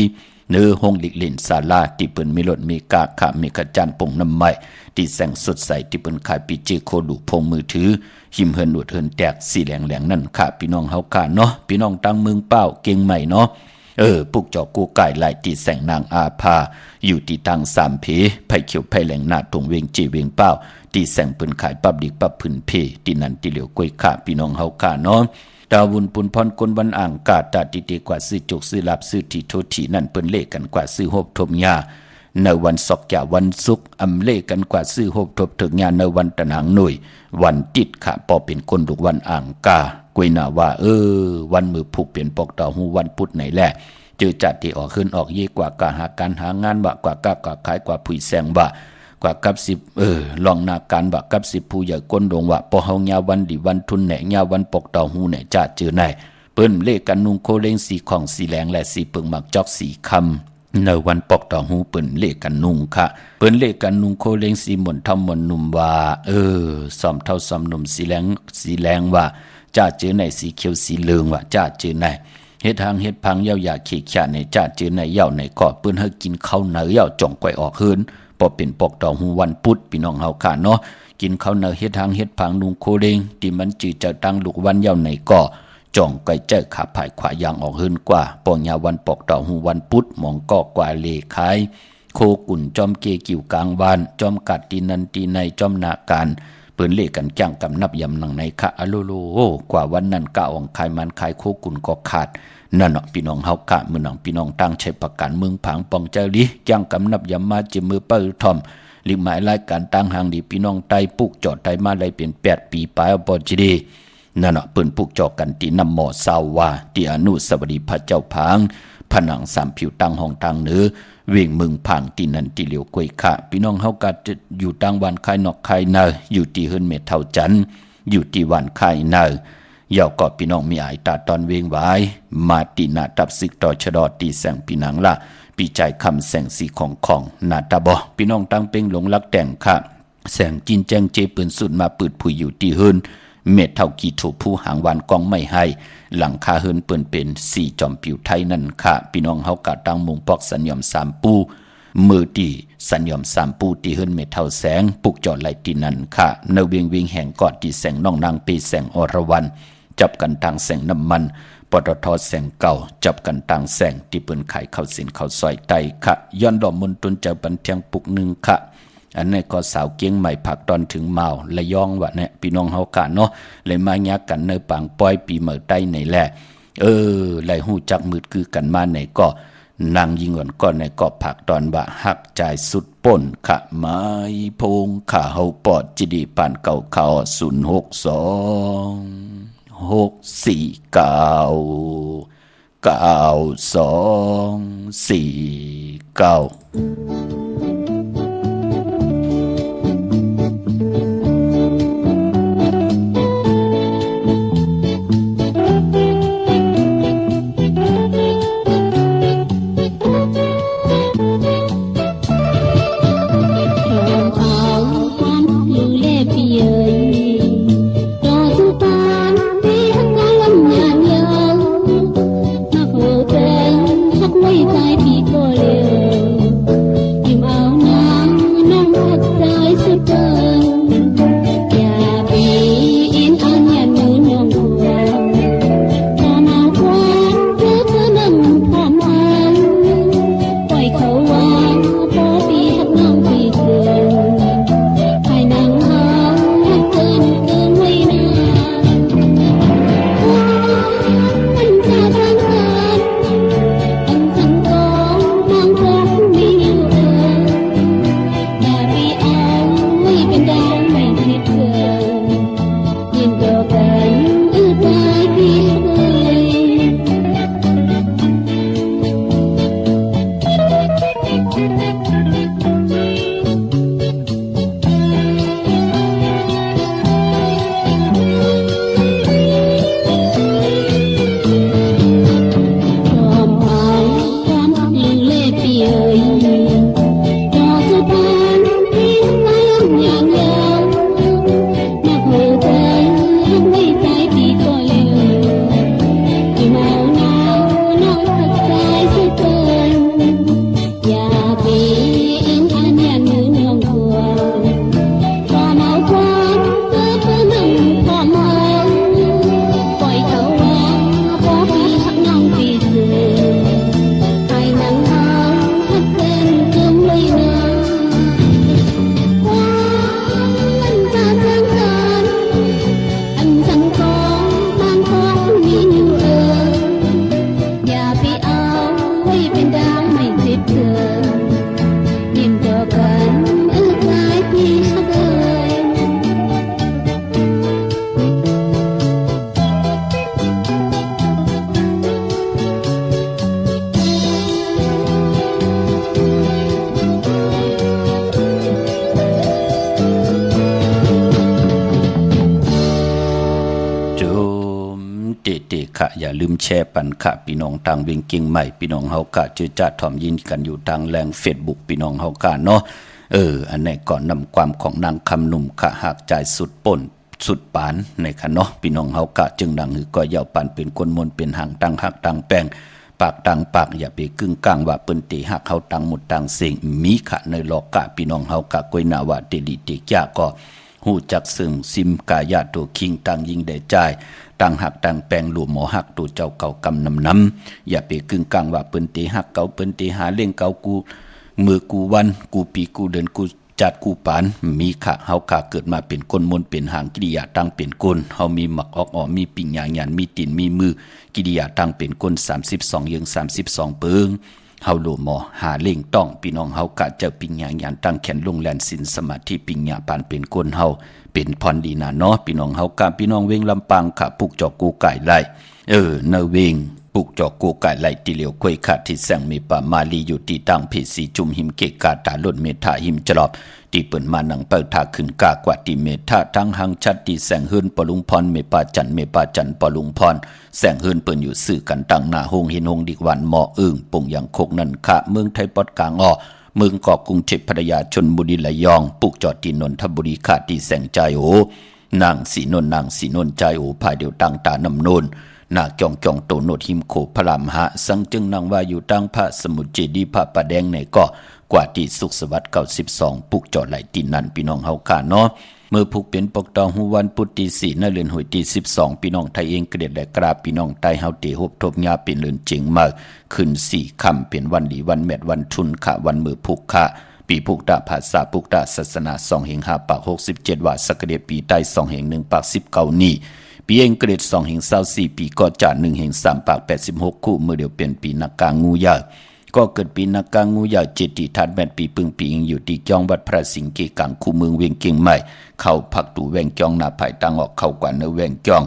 S2: เนื้อห้องหลีกเล่นศาลาที่เปิ้นมีรถมีกาขะมีขจันปงน้ำไม้ที่แสงสดใสที่เปิ้นขายปีเจโคดูพงมือถือหิมเฮิรนหนวดเฮิรนแตกสีแหลงนั่นค่ะพี่น้องเฮาค่ะเนาะพี่น้องตั้งเมืองเป้าเก่งใหม่เนาะปุกจอกูไก่ไหลที่แสงนางอาภาอยู่ที่ตั้ง3 เพไผ่เขียวไผ่แหลงหน้าตรงเวงจีเวงเป้าที่แสงเปิ้นขายปับดิกปับพื้นเพที่นั่นที่เหลียวกล้วยขาพี่น้องเฮาค่ะเนาะดาวุนปุนพรคนวันอ่างกาตาติเตกว่าซื้อจุกซื้อลับซื้อที่โทถีนั่นเปิ้นเลขกันกว่าซื้อโฮบทมยาในวันศกยาวันศุกร์อำเลขกันกว่าซื้อโฮบทบถึงยาในวันตะหนังหน่วยวันติดค่ะพอเป็นคนดุวันอ่างกากวยนาว่าวันมือผูกเปลี่ยนปอกต่อหูวันพุธไหนแหละเจอจัดที่ออกขึ้นออกเย่กว่ากะหาการหางานบะกว่ากะกะขายกว่าผุยแสงบะกว่ากับ10ลองนาการบะกับ10ผู้ใหญ่ก้นดงว่าพอเฮาญาวันดิวันทุนแหน่ญาวันปกต่อหูแหน่จะเจอไหน เปิ้นเลกันนุงโคเลงสีของสีแหลงและสีเปิงหมักจอกสีคำในวันปอกต่อหูเปิ้นเลกันนุงค่ะเปิ้นเลกันนุงโคเลงสีหม่นทำหม่นหนุ่มว่าซ้อมเท่าซ้อมหนุ่มสีแหลงว่าจ้าเจอในสีเขียวสีเหลืองว่าจ้าเจอในเฮ็ดทางเฮ็ดพังเย้าอยากขี้ขยาในจ้าเจอในเย้าในก่อเปิ้นเฮากินข้าวเหนียวเย้าจ่องไกวออกเฮินพอเป็นปอกต่อหูวันพุธพี่น้องเฮาค่ะเนาะกินข้าวเหนียวเฮ็ดทางเฮ็ดพังนุงโคเลงที่มันจือจะตั้งลูกวันเย้าในก่อจ่องไก่เจ้าขาผายขวายางออกเฮินกว่าปองยาวันปอกต่อหูวันพุธมองก็กว่าเลขายโคกุ่นจอมเกกิ่วกลางวานจอมกัดตีนันตีในจอมนาการเปิ้นเลกันจ้างกำนับยำนังในคะอะโลโลกว่าวันนั้นกะอองขายมันขายโคกุ่นก็ขาดนั่นเนาะพี่น้องเฮากะมื้อน้องพี่น้องตั้งใช้ประกันเมืองผังปองเจ้าลิจ้างกำนับยำมาจิมือเปิ้ลทอมลิหมายรายการตั้งหางดีพี่น้องไตปุกจอดไตมาได้เป็น8 ปีปลายบ่จิดีนั่นเนาะเปิ้นปุกจอกันตีนำหมอซาวว่าที่อนุสาวรีย์พระเจ้าผางผนังสามผิวตั้งห้องทางเหนือเวียงเมืองผางที่นั่นที่เหลียวกวยค่ะพี่น้องเฮาก็อยู่ต่างวันคายนอกคายนาอยู่ที่เฮิรนเมเท่าจันอยู่ที่วันคายนาเยาก็พี่น้องมีอายตาตอนเวงไว้มาตีนาตับซึกต่อชะดอตีแสงพี่นางละปีใจคำแสงสีของนาตาบอพี่น้องตั้งเป้งหลงรักแต่งค่ะแสงจินแจงเจปืนสุดมาปืดผุยอยู่ที่เฮิรนเม็ดเท่ากี่ถูกผู้หางวันกองไม่ให้หลังคาเฮินเปิ้นเป็น4จอมผิวไทยนั่นค่ะพี่น้องเฮากะตั้งมุงปอกสัญญอม3ปูมือที่สัญญอม3ปูที่เฮินเม็ดเท่าแสงปุกจอดไหลที่นั่นค่ะในเวียงแห่งกอดที่แสงน้องนางปีแสงอรวรรณจับกันทางแสงน้ำมันปตทแสงเก่าจับกันทางแสงที่เปิ้นขายข้าวสินข้าวซอยไตค่ะย้อนดอกมนตุนเจ้าบันเทียงปุกนึงค่ะอันนี้ก็สาวเกียงใหม่ผักตอนถึงเมาละยองวะเนี่ยพี่น้องเฮากะเนาะเลยมายักกันในปางป้อยปีเมื่อใต้ในแหละไหลหูจักมืดคือกันมาไหนก็นางยิงก่อนก็ในก็ผักตอนว่าหักใจสุดป่นขะไม้พงขาเฮาปอดจิดีปานเก่าเขา06294
S3: ใจพี่ก็เร็ว
S2: เตค่ะอย่าลืมแชร์ปันค่ะพี่น้องทางเวียงเก่งใหม่พี่น้องเฮากะจื้อจ้าถ่อมยินกันอยู่ทางแรง Facebook พี่น้องเฮากะเนาะอันไหนก่อนนำความของนางคำหนุ่มค่ะหากใจสุดป่นสุดปานในค่ะเนาะพี่น้องเฮากะจึงดังหือก็ยาวปานเป็นคนมนเป็นหางตังหักตังแป้งปากตังปากอย่าไปกึ่งกลางว่าเปิ้นติหักเฮาตังหมดตังเสียงมีค่ะในโลกะพี่น้องเฮากะกวยนาว่าเตลิเตกยาก็ฮู้จักซึ่งซิมกายาตัวคิงตังยิงได้จ่ายตังหักตังแปลงหลวมหมอหักตัวเจ้าเก่ากำนำอย่าไปกึ่งกลางว่าเปิ้นติหักเก่าเปิ้นติหาเล่งเก่ากูมือกูวันกูปีกูเดือนกูจัดกูปานมีค่ะเฮาค่ะเกิดมาเป็นคนมนเป็นหางกิริยาตั้งเป็นคนเฮามีหมักออกอ้อมีปิ่งหยางหยันมีตินมีมือกิริยาตั้งเป็นคน32ยัง32เปิงเฮาโลหมอหาเล่งต้องพี่น้องเฮากะเจ้าปิ่งหยางหยันตั้งแขนลงแลนสินสมาธิปิ่งหยาปานเป็นคนเฮาเป็นพรดีนาเนาะพี่น้องเฮากะพี่น้องเวงลำปางค่ะปุกจอกกูไก่ไล่เนเวงปุกจอกกูไก่ไล่ติเหลียวควยขาดที่แสงมีป่ามาลีอยู่ที่ตั้งเพสีจุมหิมเกกาตาล่นเมธาหิมจลอบที่เปิ่นมานังเปิดทาขึ้นกากว่าที่เมธาทั้งหังชัดที่แสงหืนปลุงพรเมปาจันปลุงพรแสงหืนเปิ่นอยู่สื่อกันตั้งหน้าหงเห็นหงดิกวันหมออึ้งปุ่งอย่างโคกนันคะเมืองไทยปอดกลางอ้อเมืองเกาะกรุงเทพพัทยาชลบุรีระยองปุกจอดที่นนทบุรีขาดที่แสงใจโอนางสีนนใจโอภายเดียวตั้งตานำโนนนาจองโตโนดหิมโขพระรามหะสังจึงนางว่าอยู่ตั้งพระสมุทรเจดีย์พระประแดงในก็กว่าที่สุขสวัสดิ์92ปุกจอดไหลตินนันพี่น้องเฮาค่ะเนาะเมื่อผูกเป็นปกตองหูวันพุธที่4ในเดือนหวยที่12พี่น้องไทยเองเกลียดและกราบพี่น้องไทยเฮาเตฮบทบญาเป็นเรือนจริงมาขึ้น4ค่ำเป็นวันดีวันแมดวันชุนค่ะวันมือผูกค่ะปีพุกตะภาษาพุกตะศาสนา2แห่ง5ปาก67ว่าสักเดปีใต้2แห่ง1ปาก19นี้ปีเองเกรด2แห่ง24ปีก็จะ1แห่ง3ปาก86คู่เมื่อเดียวเป็นปีนักกางูยาก็เกิดปีนักกางูยาเจติทัดแม่นปีปึงปีอิงอยู่ที่จองวัดพระสิงห์เกกังคู่เมืองเวียงเก่งใหม่เข้าพักตูแวงจองหน้าภายตังออกเข้ากว่าเนแวงจอง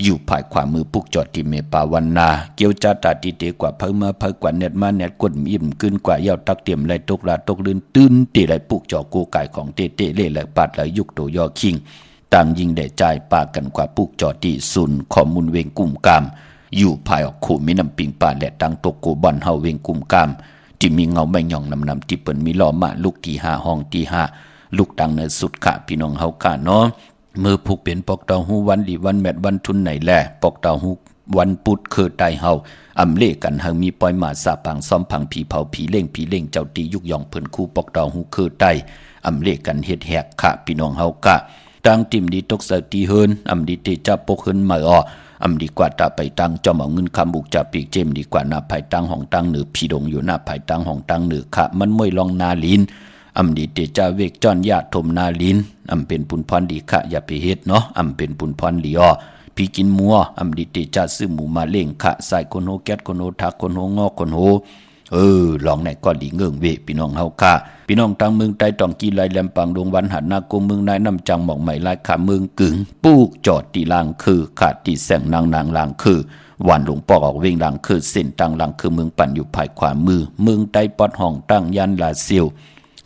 S2: อยู่ภายขวามือปุกจอดที่เมปาวันนาเกี่ยวจาตาติเตกว่าเพิ่มมาเพิ่กว่าเน็ตมาเน็ตกดอิ่มขึ้นกว่าเย้าตักเตรียมไหลตกลาตกลื่นตื้นตีไหลปุกจอกูไก่ของเตเตเล่ไหลปัดไหลยุกโตยอคิงต่างยิงได้จ่ายปากกันกว่าปุกจอที่ศูนย์ข้อมูลเวงกุ่มกามอยู่ภายออกขู่มีน้ำปิงป่าและตั้งตกโกบอนเฮาเวงกุ่มกามที่มีเงาไม่หย่องนำที่เปิ้นมีล้อมาลูกที่5ห้องที่5ลูกตังเนสุดค่ะพี่น้องเฮาค่ะเนาะมือผูกเป็นปอกเตาหูวันดีวันแมดวันทุนไหนแลปอกเตาหูวันปุดคือไตเฮาอำเล่กันหังมีปอยมาสาปังซ้อมพังผีเผาผีเล่งเจ้าตียุกยองเพิ่นคู่ปอกเตาหูคือไตอำเล่กันเฮ็ดแหกค่ะพี่น้องเฮากะตั้งติมดีตกเสตีเฮินอำดีเตจับปกเฮินมาอ้ออำดีกว่าตาไปตั้งจอมเอาเงินคำบุกจับปีกเจมดีกว่าหน้าภายตั้งห้องตั้งเหนือพี่ดงอยู่หน้าภายตั้งห้องตั้งเหนือค่ะมันมวยลองนาลินอำดีเตจาเวกจอนญาติทมนาลินอำเป็นปุนพรดีค่ะอย่าไปเฮ็ดเนาะอำเป็นปุนพรลีอ้อพี่กินมัวอำดีเตจาซื้อหมูมาเล่งค่ะใส่คนโฮแก๊สคนโฮทักคนโฮงอคนโฮลองไหนก็ดีเงื่องเวพี่น้องเฮาค่ะพี่น้องทางเมืองใต้ตองกีไลแลมปังดงวันหันนาโกเมืองนายน้ำจังหมอกใหม่ลายขาเมืองกึ่งปูกจอดตีลางคือขาดตีแสงนางลางคือวันหลวงปอกออกเวงลางคือเส้นตังลางคือเมืองปั่นอยู่ภายขวามือเมืองใต้ปอดห้องตั้งยันลาเซียว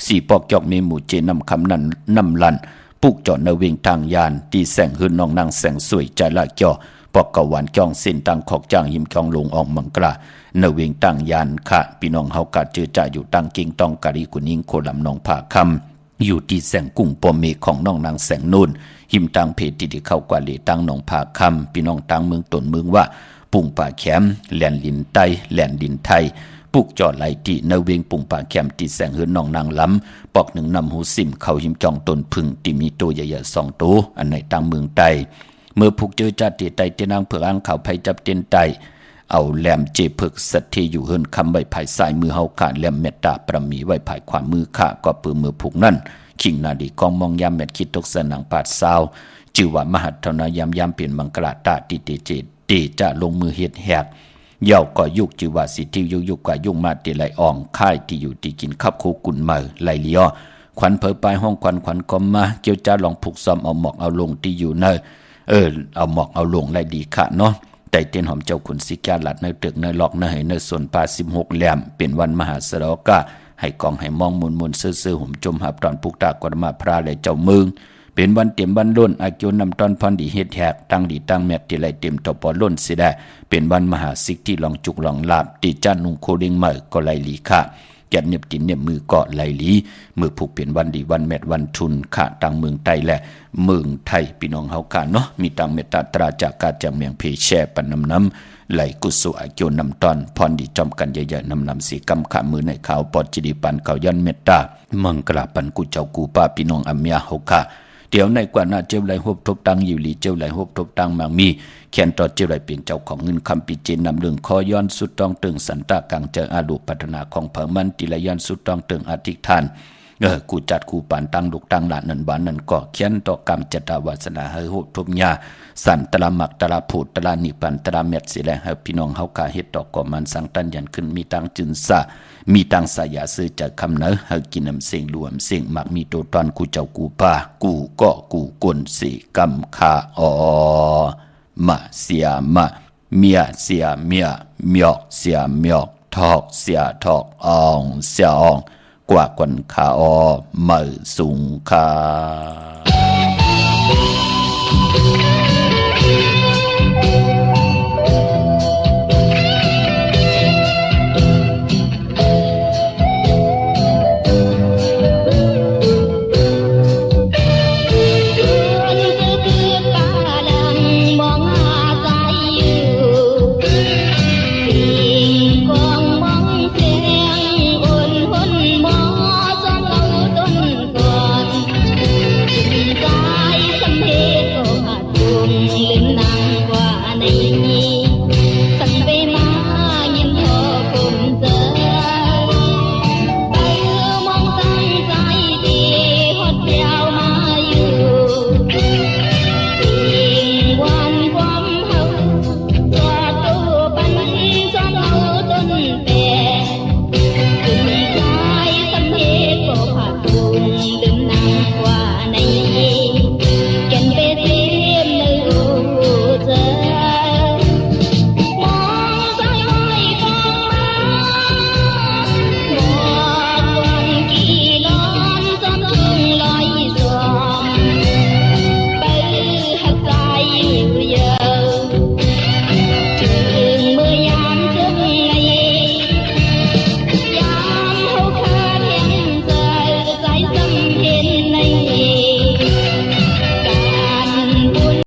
S2: สี่ปอกจอกเมหมู่เจนำคำนั้นนำลันปุกจอดในเวงทางยานตีแสงหืนน้องนางแสงสวยใจละจ่อปอกกะหวานจองเส้นตังขอกจางหิมจองลงออกมังกราในเวงตั้งยานค่ะพี่น้องเฮากะเจอจ่าอยู่ตั้งเก่งต้องกะรีกุนิงโคลำนองผาคำอยู่ที่แสงกุ้งปอมเมของน้องนางแสงนูนหิมตังเพติที่เข้ากว่าเลตั้งนองผาคำพี่น้องตั้งเมืองตนเมืองว่าปุ่งป่าแคมแหลนลินไตแหลนดินไทยปุกจอดไหลที่ในเวงปุ่งป่าแคมที่แสงเฮือนน้องนางล้ำปอกหนึ่งนำหูซิมเข้าหิมจองตนพึ่งที่มีตัวใหญ่ๆ2ตัวอันในตั้งเมืองไตเมื่อผูกเจอจัดที่ไตเตนางเผือกอ่างเขาไผจับเต็นไตเอาแหลมเจเพิกสัตที่อยู่เฮินคำไว้ภายซ้ายมือเฮาขาแหลมเมตตาประมีไว้ภายขวามือขาก็ปือมือผูกนั่นขิงนาดีกองมองยามเม็ดคิดตกสนังปาดซาวจื่อว่ามหัตถนายามเปลี่ยนมังกลาตาติเตเจเตจะลงมือเฮ็ดแหกเย่าก็ยุกจื่อว่าสิที่ยุกกว่ายุ่งมาเตไหลอ่องค่ายที่อยู่ที่กินขับโคกุนมาไหลเลียขวัญเผยปลายห้องขวัญก็มาเกี่ยวจ้าลองผูกซ้อมเอาหมอกเอาลงที่อยู่เนเอาหมอกเอาลงไหลดีค่ะเนาะแต่เตียนหอมเจ้าขุนสิกาหลัดในตึกในหลอกในในส่วนป่า16แหลมเป็นวันมหาสรกะให้กองให้มองมุนซื่อๆหุ่มจมหับตอนปุกตากวดมาพระและเจ้าเมือง เป็นวันเต็มวันล้นอากิวนำตอนพรดีเฮ็ดแหกตั้งดีตั้งแมตที่ไหลเต็มตอปอล้นสิได้เป็นวันมหาสิกที่ลองจุกลองลาบติจ้านุงโคเลิงใหม่ก็ไหลลีค่ะแกนเน็บตินเน็บมือเกาะไหลลีมือผูกเปลี่ยนวันดีวันแมตวันทุนค่ะต่างเมืองไทยและเมืองไทยพี่น้องเฮาค่ะเนาะมีต่างเมตตาตราจากกาจากเมียงเพแช่ปันน้ำไหลกุศลอากิวนำตอนพรดีจอมกันใหญ่ๆนำสีกำขามือในขาวปอดจิดีปันเขายันเมตตามังกราปันกูเจ้ากูป้าพี่น้องอัมยาเฮาค่ะเดี๋ยวในกว่าหน้าเจ้าไหลหบทบตังอยู่หลีเจ้าไหลหบทบตังมังมีแขนต่อเจ้าไหลเป็นเจ้าของเงินคำปิเจนนำเรื่องคอย้อนสุดต้องตึงสันตะกังเจออาลูพัฒนาของเผมันติละย้อนสุดต้องตึงอธิษฐานกูจัดกูปานตั้งลูกตั้งหลานนันบานนันก็เขียนต่อกรรมจตาวาสนาเฮหบทบญาสันตละมักตละผูดตละนิปันตละเม็ดสิแลเฮพี่น้องเฮากาเฮ็ดดอกก่อมันสังตันยันขึ้นมีตังจึนซามีตังสายาซื้อจากคำเนอเฮากินน้ำเสียงรวมเสียงมักมีตัวตอนกูเจ้ากูป้ากูก็กูกวนสิกำคาอมาเสียมาเมียเสียเมียเมียเสียเมียทอกเสียทอกอองเสียอองกว่าคนขาอมือสูงคา
S3: Hãy subscribe cho kênh Ghiền Mì Gõ để không bỏ lỡ